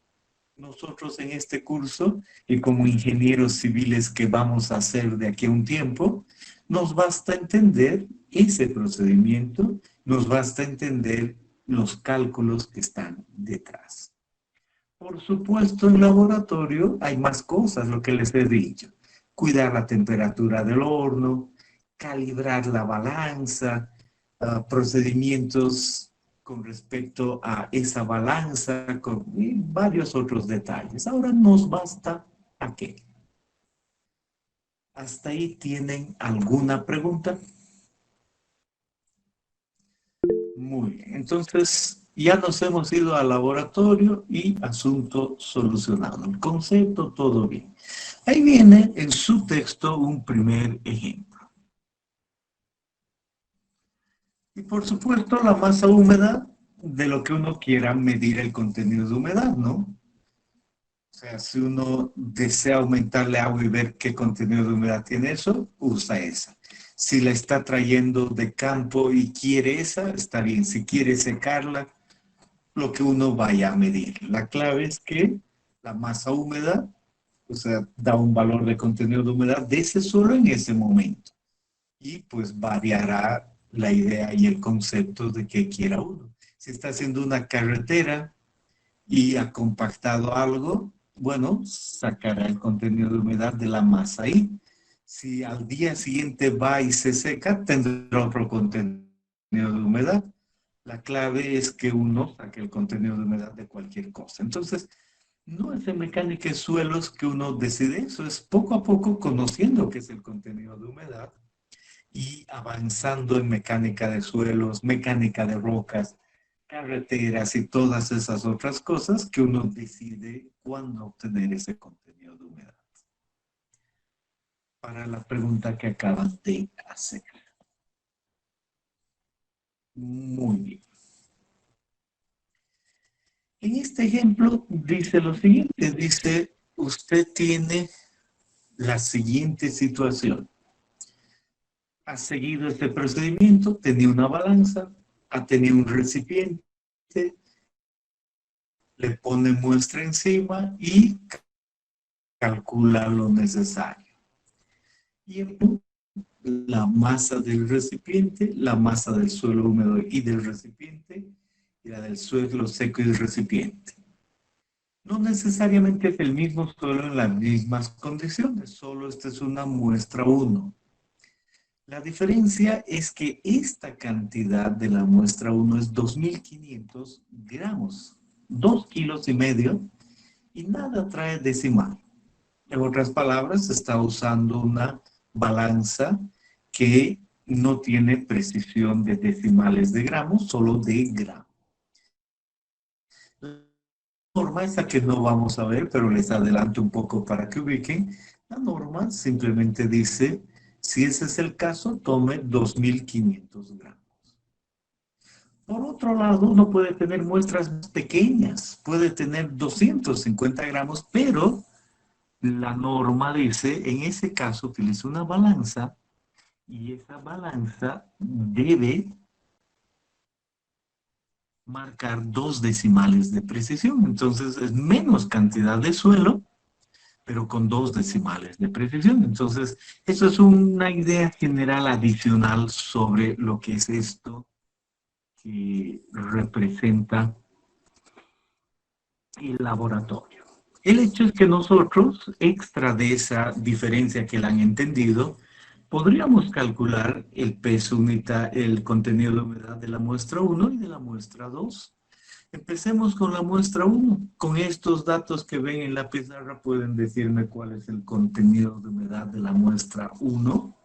Nosotros en este curso y como ingenieros civiles que vamos a hacer de aquí a un tiempo, nos basta entender ese procedimiento, nos basta entender los cálculos que están detrás. Por supuesto, en laboratorio hay más cosas, lo que les he dicho. Cuidar la temperatura del horno, calibrar la balanza, procedimientos con respecto a esa balanza, y varios otros detalles. Ahora nos basta aquello. ¿Hasta ahí tienen alguna pregunta? Muy bien, entonces ya nos hemos ido al laboratorio y asunto solucionado. El concepto, todo bien. Ahí viene en su texto un primer ejemplo. Y por supuesto la masa húmeda de lo que uno quiera medir el contenido de humedad, ¿no? O sea, si uno desea aumentarle agua y ver qué contenido de humedad tiene eso, usa esa. Si la está trayendo de campo y quiere esa, está bien. Si quiere secarla, lo que uno vaya a medir. La clave es que la masa húmeda, o sea, da un valor de contenido de humedad de ese suelo en ese momento. Y pues variará la idea y el concepto de que quiera uno. Si está haciendo una carretera y ha compactado algo, bueno, sacará el contenido de humedad de la masa ahí. Si al día siguiente va y se seca, tendrá otro contenido de humedad. La clave es que uno saque el contenido de humedad de cualquier cosa. Entonces, No es en mecánica de suelos que uno decide eso, es poco a poco conociendo qué es el contenido de humedad y avanzando en mecánica de suelos, mecánica de rocas, carreteras y todas esas otras cosas que uno decide cuándo obtener ese contenido de humedad. Para la pregunta que acaban de hacer. Muy bien. En este ejemplo dice lo siguiente, dice, usted tiene la siguiente situación. Ha seguido este procedimiento, tenía una balanza, ha tenido un recipiente, le pone muestra encima y calcula lo necesario. Y la masa del recipiente, la masa del suelo húmedo y del recipiente, y la del suelo seco y del recipiente. No necesariamente es el mismo suelo en las mismas condiciones, solo esta es una muestra 1. La diferencia es que esta cantidad de la muestra 1 es 2.500 gramos, 2,5 kilos, y nada trae decimal. En otras palabras, está usando una balanza que no tiene precisión de decimales de gramos, solo de gramos. La norma, esa que no vamos a ver, pero les adelanto un poco para que ubiquen, la norma simplemente dice, si ese es el caso, tome 2.500 gramos. Por otro lado, uno puede tener muestras pequeñas, puede tener 250 gramos, pero la norma dice, en ese caso, utiliza una balanza y esa balanza debe marcar 2 decimales de precisión. Entonces, es menos cantidad de suelo, pero con 2 decimales de precisión. Entonces, eso es una idea general adicional sobre lo que es esto que representa el laboratorio. El hecho es que nosotros, extra de esa diferencia que la han entendido, podríamos calcular el peso unitario, el contenido de humedad de la muestra 1 y de la muestra 2. Empecemos con la muestra 1. Con estos datos que ven en la pizarra pueden decirme cuál es el contenido de humedad de la muestra 1.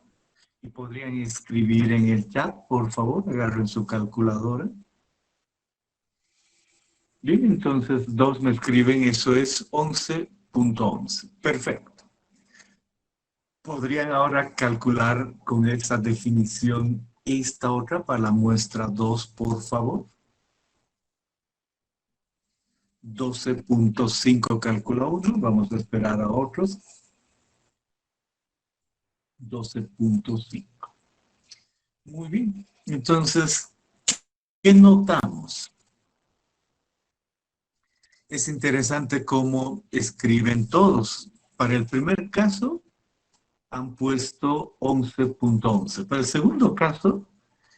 Y podrían escribir en el chat, por favor, agarren su calculadora. Bien, entonces 2 me escriben, eso es 11.11. Perfecto. ¿Podrían ahora calcular con esa definición esta otra para la muestra 2, por favor? 12.5 calcula uno, vamos a esperar a otros. 12.5. Muy bien, entonces, ¿qué notamos? Es interesante cómo escriben todos. Para el primer caso, han puesto 11.11. Para el segundo caso,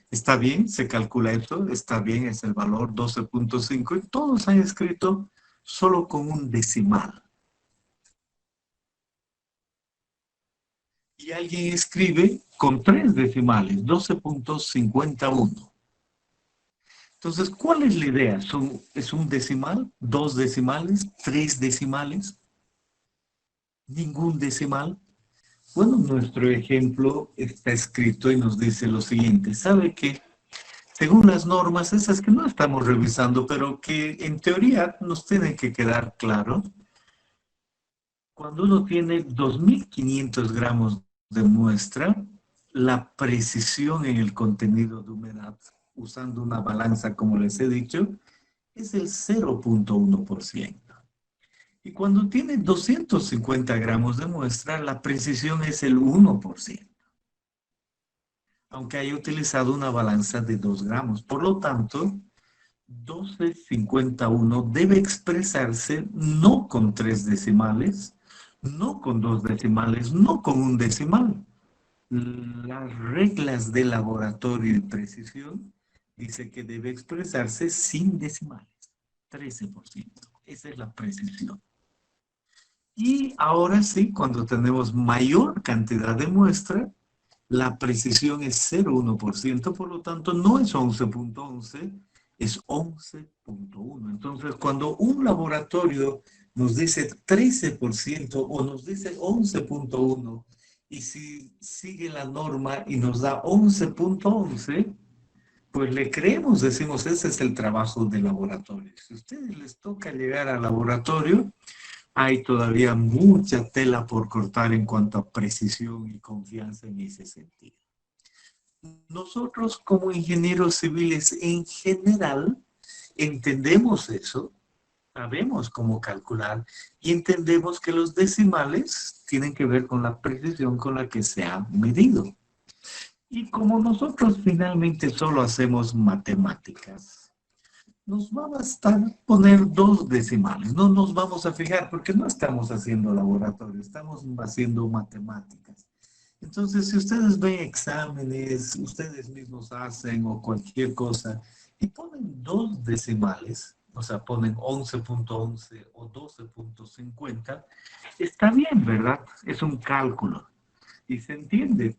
está bien, se calcula eso, está bien, es el valor 12.5 y todos han escrito solo con un decimal. Y alguien escribe con 3 decimales, 12.51. Entonces, ¿cuál es la idea? ¿Es un decimal? ¿2 decimales? ¿3 decimales? ¿Ningún decimal? Bueno, nuestro ejemplo está escrito y nos dice lo siguiente. ¿Sabe qué? Según las normas, esas que no estamos revisando, pero que en teoría nos tienen que quedar claro, cuando uno tiene 2.500 gramos de muestra, la precisión en el contenido de humedad, usando una balanza como les he dicho, es el 0.1%. Y cuando tiene 250 gramos de muestra, la precisión es el 1%. Aunque haya utilizado una balanza de 2 gramos. Por lo tanto, 1251 debe expresarse no con 3 decimales, no con 2 decimales, no con un decimal. Las reglas de laboratorio y precisión dice que debe expresarse sin decimales, 13%. Esa es la precisión. Y ahora sí, cuando tenemos mayor cantidad de muestra, la precisión es 0,1%, por lo tanto no es 11.11, es 11.1. Entonces, cuando un laboratorio nos dice 13% o nos dice 11.1, y si sigue la norma y nos da 11.11, pues le creemos, decimos, ese es el trabajo de laboratorio. Si a ustedes les toca llegar al laboratorio, hay todavía mucha tela por cortar en cuanto a precisión y confianza en ese sentido. Nosotros como ingenieros civiles en general entendemos eso, sabemos cómo calcular y entendemos que los decimales tienen que ver con la precisión con la que se ha medido. Y como nosotros finalmente solo hacemos matemáticas, nos va a bastar poner 2 decimales. No nos vamos a fijar porque no estamos haciendo laboratorio, estamos haciendo matemáticas. Entonces, si ustedes ven exámenes, ustedes mismos hacen o cualquier cosa y ponen 2 decimales, o sea, ponen 11.11 o 12.50, está bien, ¿verdad? Es un cálculo. Y se entiende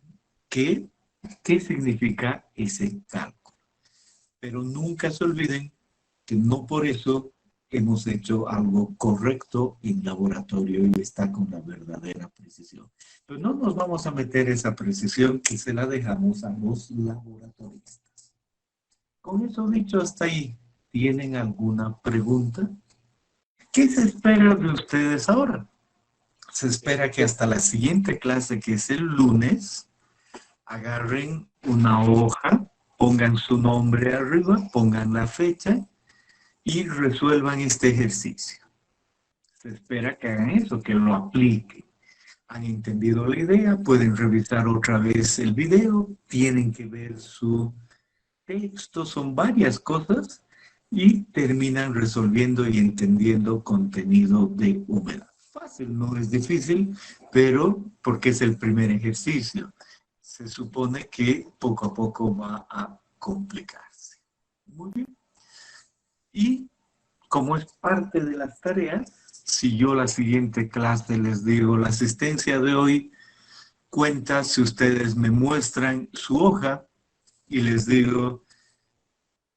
qué significa ese cálculo. Pero nunca se olviden que no por eso hemos hecho algo correcto en laboratorio y está con la verdadera precisión. Pero no nos vamos a meter esa precisión que se la dejamos a los laboratoristas. Con eso dicho hasta ahí, ¿tienen alguna pregunta? ¿Qué se espera de ustedes ahora? Se espera que hasta la siguiente clase, que es el lunes, agarren una hoja, pongan su nombre arriba, pongan la fecha y resuelvan este ejercicio. Se espera que hagan eso, que lo apliquen. ¿Han entendido la idea? Pueden revisar otra vez el video, tienen que ver su texto, son varias cosas y terminan resolviendo y entendiendo contenido de humedad. Fácil, no es difícil, pero porque es el primer ejercicio. Se supone que poco a poco va a complicarse. Muy bien. Y como es parte de las tareas, si yo la siguiente clase les digo, la asistencia de hoy cuenta si ustedes me muestran su hoja y les digo,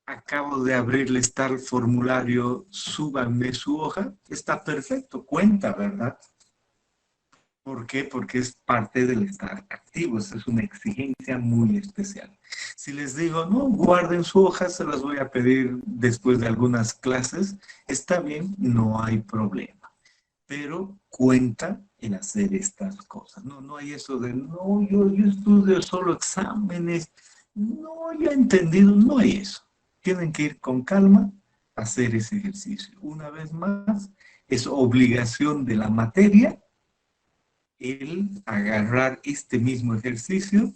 acabo de abrirles tal formulario, súbanme su hoja, está perfecto, cuenta, ¿verdad? ¿Por qué? Porque es parte del estar activo, esa es una exigencia muy especial. Si les digo, no, guarden su hoja, se las voy a pedir después de algunas clases, está bien, no hay problema. Pero cuenta en hacer estas cosas. No hay eso de, no, yo estudio solo exámenes, no, ya he entendido, no hay eso. Tienen que ir con calma a hacer ese ejercicio. Una vez más, es obligación de la materia el agarrar este mismo ejercicio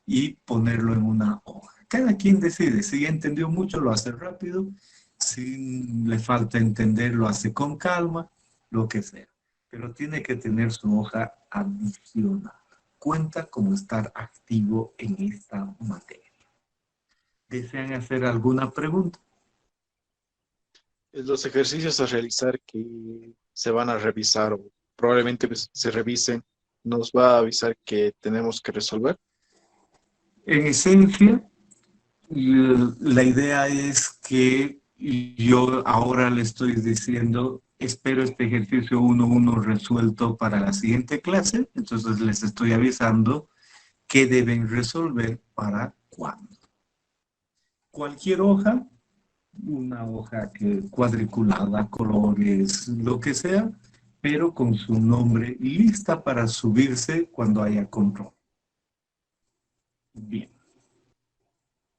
y ponerlo en una hoja. Cada quien decide, si ya entendió mucho lo hace rápido, si le falta entender lo hace con calma, lo que sea. Pero tiene que tener su hoja adicional. Cuenta como estar activo en esta materia. ¿Desean hacer alguna pregunta? Los ejercicios a realizar que se van a revisar o probablemente se revisen, nos va a avisar que tenemos que resolver. En esencia, la idea es que yo ahora le estoy diciendo, espero este ejercicio 1.1 resuelto para la siguiente clase, entonces les estoy avisando qué deben resolver para cuándo. Cualquier hoja, una hoja cuadriculada, colores, lo que sea, pero con su nombre lista para subirse cuando haya control. Bien.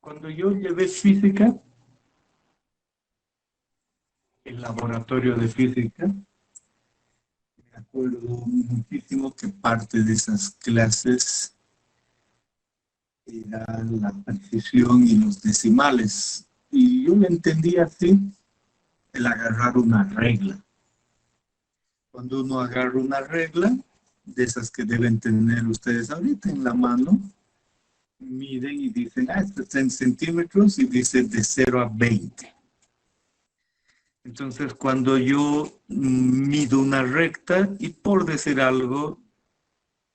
Cuando yo llevé física, el laboratorio de física, me acuerdo muchísimo que parte de esas clases era la precisión y los decimales. Y yo lo entendía así, el agarrar una regla. Cuando uno agarra una regla, de esas que deben tener ustedes ahorita en la mano, miden y dicen, esto está en centímetros y dice de 0 a 20. Entonces, cuando yo mido una recta y por decir algo,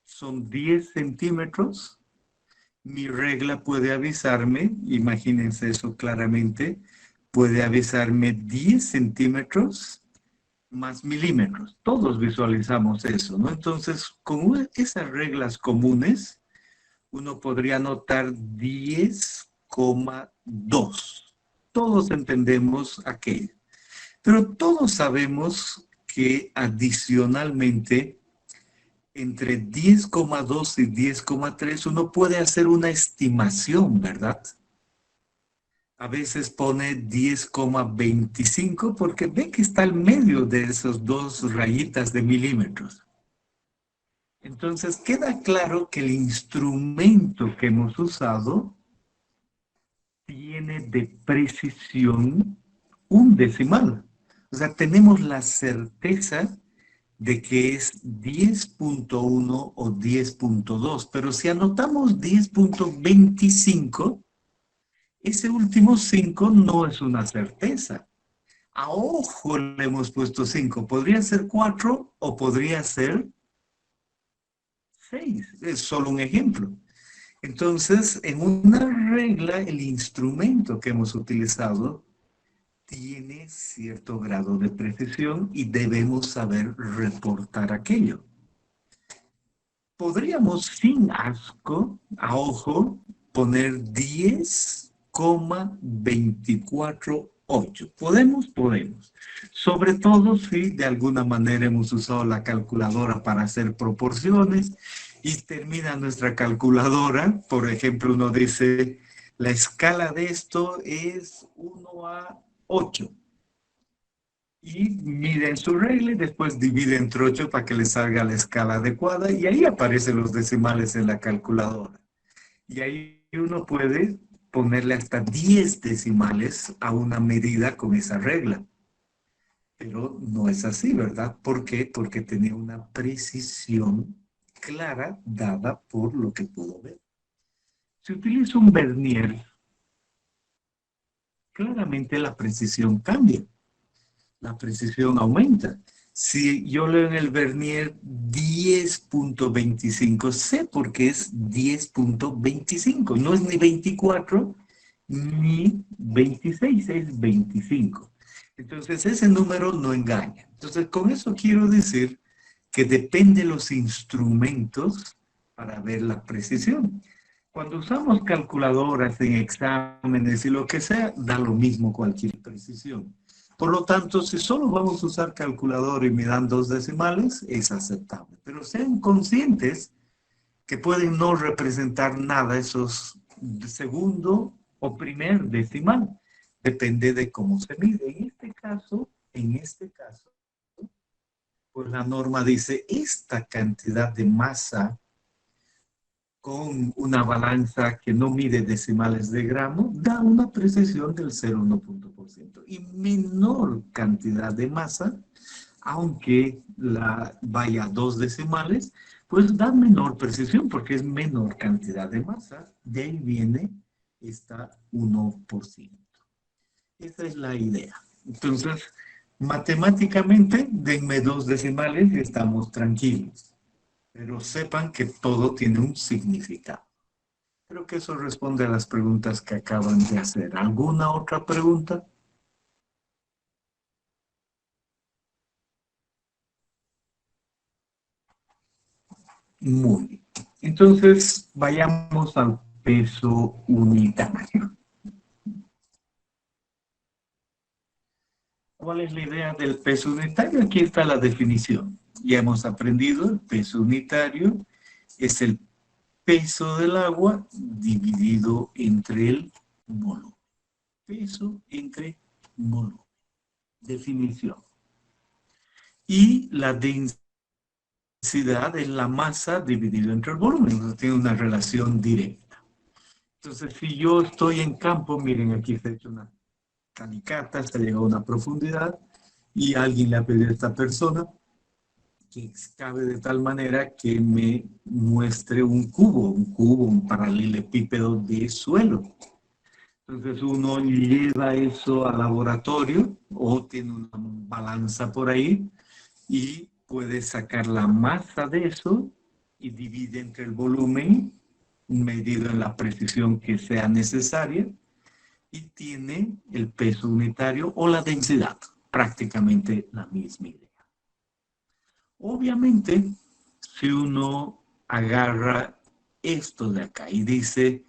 son 10 centímetros, mi regla puede avisarme, imagínense eso claramente, puede avisarme 10 centímetros más milímetros. Todos visualizamos eso, ¿no? Entonces, con esas reglas comunes, uno podría anotar 10,2. Todos entendemos aquello. Pero todos sabemos que adicionalmente, entre 10,2 y 10,3, uno puede hacer una estimación, ¿verdad? A veces pone 10,25 porque ve que está al medio de esos dos rayitas de milímetros. Entonces queda claro que el instrumento que hemos usado tiene de precisión un decimal. O sea, tenemos la certeza de que es 10,1 o 10,2, pero si anotamos 10,25, ese último 5 no es una certeza. A ojo le hemos puesto 5. Podría ser 4 o podría ser 6. Es solo un ejemplo. Entonces, en una regla, el instrumento que hemos utilizado tiene cierto grado de precisión y debemos saber reportar aquello. Podríamos sin asco, a ojo, poner 10,248. ¿Podemos? Podemos. Sobre todo si de alguna manera hemos usado la calculadora para hacer proporciones y termina nuestra calculadora. Por ejemplo, uno dice, la escala de esto es 1/8. Y mide en su regla y después divide entre 8 para que le salga la escala adecuada y ahí aparecen los decimales en la calculadora. Y ahí uno puede ponerle hasta 10 decimales a una medida con esa regla. Pero no es así, ¿verdad? ¿Por qué? Porque tenía una precisión clara dada por lo que pudo ver. Si utilizo un vernier, claramente la precisión cambia. La precisión aumenta. Si yo leo en el vernier 10,25, sé por qué es 10,25. No es ni 24 ni 26, es 25. Entonces ese número no engaña. Entonces con eso quiero decir que depende de los instrumentos para ver la precisión. Cuando usamos calculadoras en exámenes y lo que sea, da lo mismo cualquier precisión. Por lo tanto, si solo vamos a usar calculadora y me dan 2 decimales, es aceptable. Pero sean conscientes que pueden no representar nada esos segundo o primer decimal. Depende de cómo se mide. En este caso, pues la norma dice esta cantidad de masa con una balanza que no mide decimales de gramo, da una precisión del 0,1%. Y menor cantidad de masa, aunque vaya a 2 decimales, pues da menor precisión porque es menor cantidad de masa. De ahí viene esta 1%. Esa es la idea. Entonces, matemáticamente, denme 2 decimales y estamos tranquilos. Pero sepan que todo tiene un significado. Creo que eso responde a las preguntas que acaban de hacer. ¿Alguna otra pregunta? Muy bien. Entonces, vayamos al peso unitario. ¿Cuál es la idea del peso unitario? Aquí está la definición. Ya hemos aprendido, el peso unitario es el peso del agua dividido entre el volumen. Peso entre volumen. Definición. Y la densidad es la masa dividido entre el volumen. Entonces tiene una relación directa. Entonces, si yo estoy en campo, miren, aquí se ha hecho una canicata, se llegó a una profundidad y alguien le ha pedido a esta persona que excave de tal manera que me muestre un cubo, un paralelepípedo de suelo. Entonces uno lleva eso al laboratorio o tiene una balanza por ahí y puede sacar la masa de eso y divide entre el volumen medido en la precisión que sea necesaria y tiene el peso unitario o la densidad, prácticamente la misma idea. Obviamente, si uno agarra esto de acá y dice,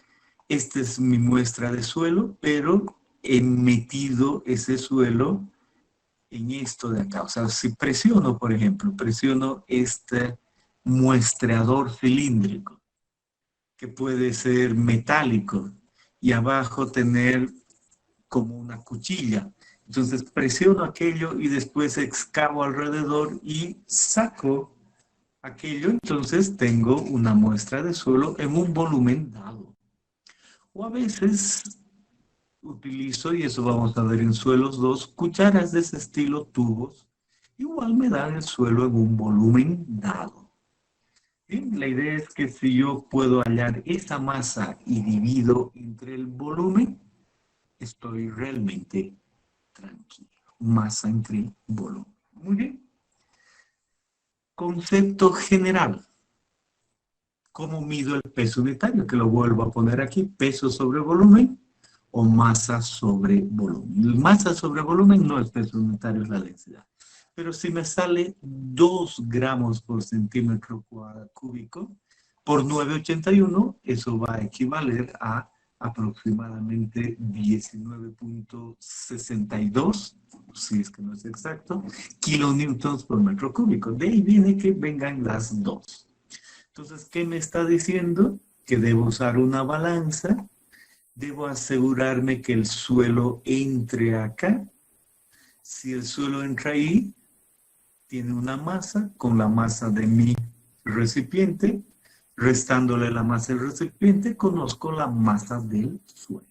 esta es mi muestra de suelo, pero he metido ese suelo en esto de acá. O sea, si presiono, por ejemplo, presiono este muestreador cilíndrico, que puede ser metálico, y abajo tener como una cuchilla. Entonces presiono aquello y después excavo alrededor y saco aquello. Entonces tengo una muestra de suelo en un volumen dado. O a veces utilizo, y eso vamos a ver en suelos 2, cucharas de ese estilo, tubos. Igual me dan el suelo en un volumen dado. Bien, la idea es que si yo puedo hallar esa masa y divido entre el volumen, estoy realmente tranquilo. Masa entre volumen. Muy bien. Concepto general. ¿Cómo mido el peso unitario? Que lo vuelvo a poner aquí. Peso sobre volumen o masa sobre volumen. Masa sobre volumen no es peso unitario, es la densidad. Pero si me sale 2 gramos por centímetro cúbico por 981, eso va a equivaler a aproximadamente 19.62, si es que no es exacto, kilonewtons por metro cúbico. De ahí viene que vengan las 2. Entonces, ¿qué me está diciendo? Que debo usar una balanza, debo asegurarme que el suelo entre acá. Si el suelo entra ahí, tiene una masa con la masa de mi recipiente, restándole la masa del recipiente, conozco la masa del suelo.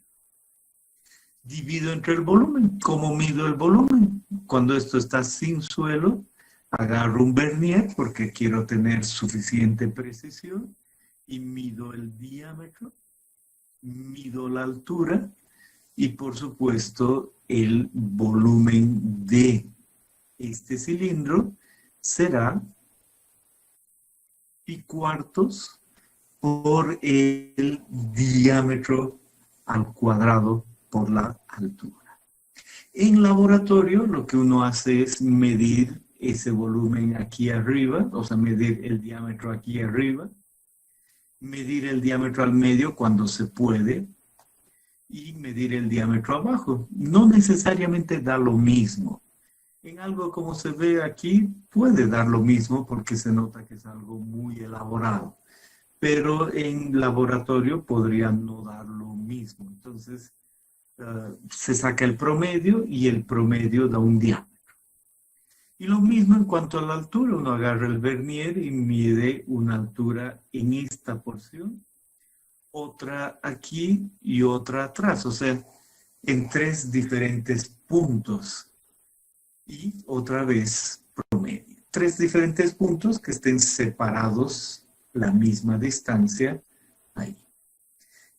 Divido entre el volumen. ¿Cómo mido el volumen? Cuando esto está sin suelo, agarro un vernier porque quiero tener suficiente precisión y mido el diámetro, mido la altura y por supuesto el volumen de este cilindro será pi cuartos por el diámetro al cuadrado por la altura. En laboratorio lo que uno hace es medir ese volumen aquí arriba, o sea, medir el diámetro aquí arriba, medir el diámetro al medio cuando se puede y medir el diámetro abajo. No necesariamente da lo mismo. En algo como se ve aquí puede dar lo mismo porque se nota que es algo muy elaborado, pero en laboratorio podría no dar lo mismo. Entonces se saca el promedio y el promedio da un diámetro. Y lo mismo en cuanto a la altura, uno agarra el vernier y mide una altura en esta porción, otra aquí y otra atrás, o sea, en 3 diferentes puntos. Y otra vez promedio. 3 diferentes puntos que estén separados la misma distancia ahí.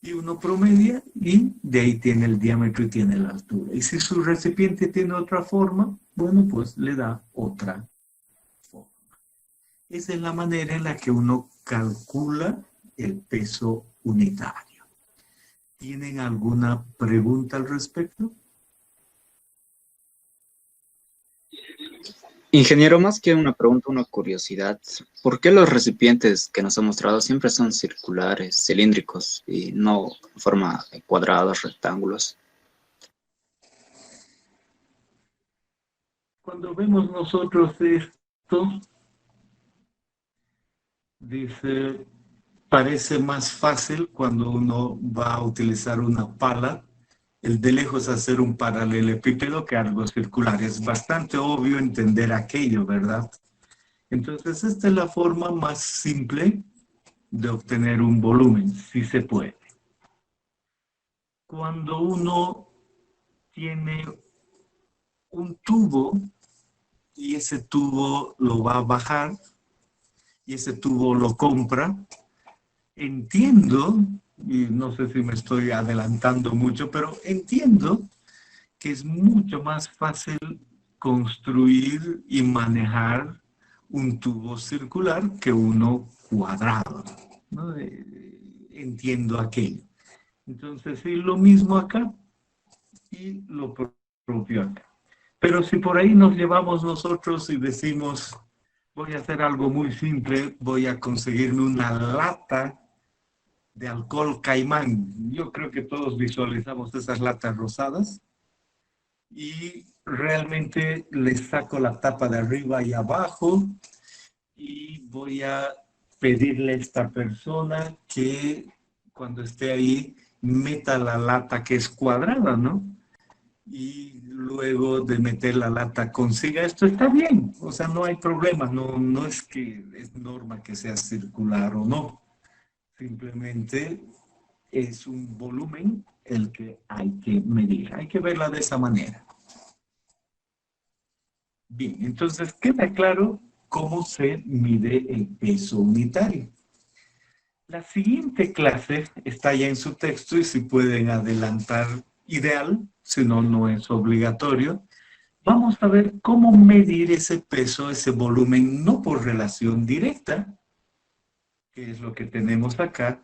Y uno promedia y de ahí tiene el diámetro y tiene la altura. Y si su recipiente tiene otra forma, bueno, pues le da otra forma. Esa es la manera en la que uno calcula el peso unitario. ¿Tienen alguna pregunta al respecto? Ingeniero, más que una pregunta, una curiosidad. ¿Por qué los recipientes que nos ha mostrado siempre son circulares, cilíndricos y no en forma de cuadrados, rectángulos? Cuando vemos nosotros esto, dice, parece más fácil cuando uno va a utilizar una pala, el de lejos hacer un paralelepípedo que algo circular. Es bastante obvio entender aquello, ¿verdad? Entonces, esta es la forma más simple de obtener un volumen, si se puede. Cuando uno tiene un tubo y ese tubo lo va a bajar y ese tubo lo compra, entiendo, y no sé si me estoy adelantando mucho, pero entiendo que es mucho más fácil construir y manejar un tubo circular que uno cuadrado, ¿no? Entiendo aquello. Entonces, sí, lo mismo acá y lo propio acá. Pero si por ahí nos llevamos nosotros y decimos, Voy a hacer algo muy simple. Voy a conseguirme una lata de alcohol Caimán. Yo creo que todos visualizamos esas latas rosadas. Y realmente le saco la tapa de arriba y abajo. Y voy a pedirle a esta persona que cuando esté ahí meta la lata que es cuadrada, ¿no? Y luego de meter la lata consiga esto, está bien, o sea, no hay problema, no es que es norma que sea circular o no, simplemente es un volumen el que hay que medir, hay que verla de esa manera. Bien, entonces queda claro cómo se mide el peso unitario. La siguiente clase está ya en su texto y si pueden adelantar, ideal, si no, no es obligatorio. Vamos a ver cómo medir ese peso, ese volumen, no por relación directa, que es lo que tenemos acá,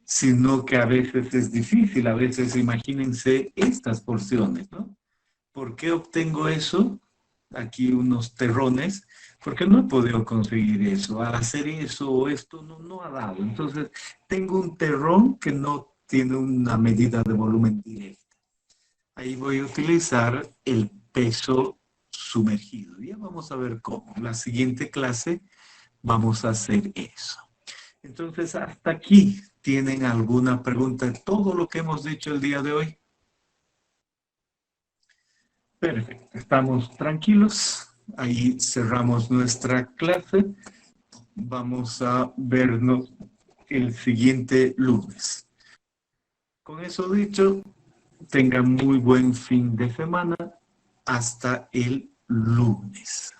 sino que a veces es difícil, a veces imagínense estas porciones, ¿no? ¿Por qué obtengo eso? Aquí unos terrones, porque no he podido conseguir eso. Al hacer eso o esto no ha dado. Entonces, tengo un terrón que no tiene una medida de volumen directa. Ahí voy a utilizar el peso sumergido. Ya vamos a ver cómo. La siguiente clase vamos a hacer eso. Entonces, hasta aquí, ¿tienen alguna pregunta de todo lo que hemos dicho el día de hoy? Perfecto, estamos tranquilos. Ahí cerramos nuestra clase. Vamos a vernos el siguiente lunes. Con eso dicho, tengan muy buen fin de semana. Hasta el lunes.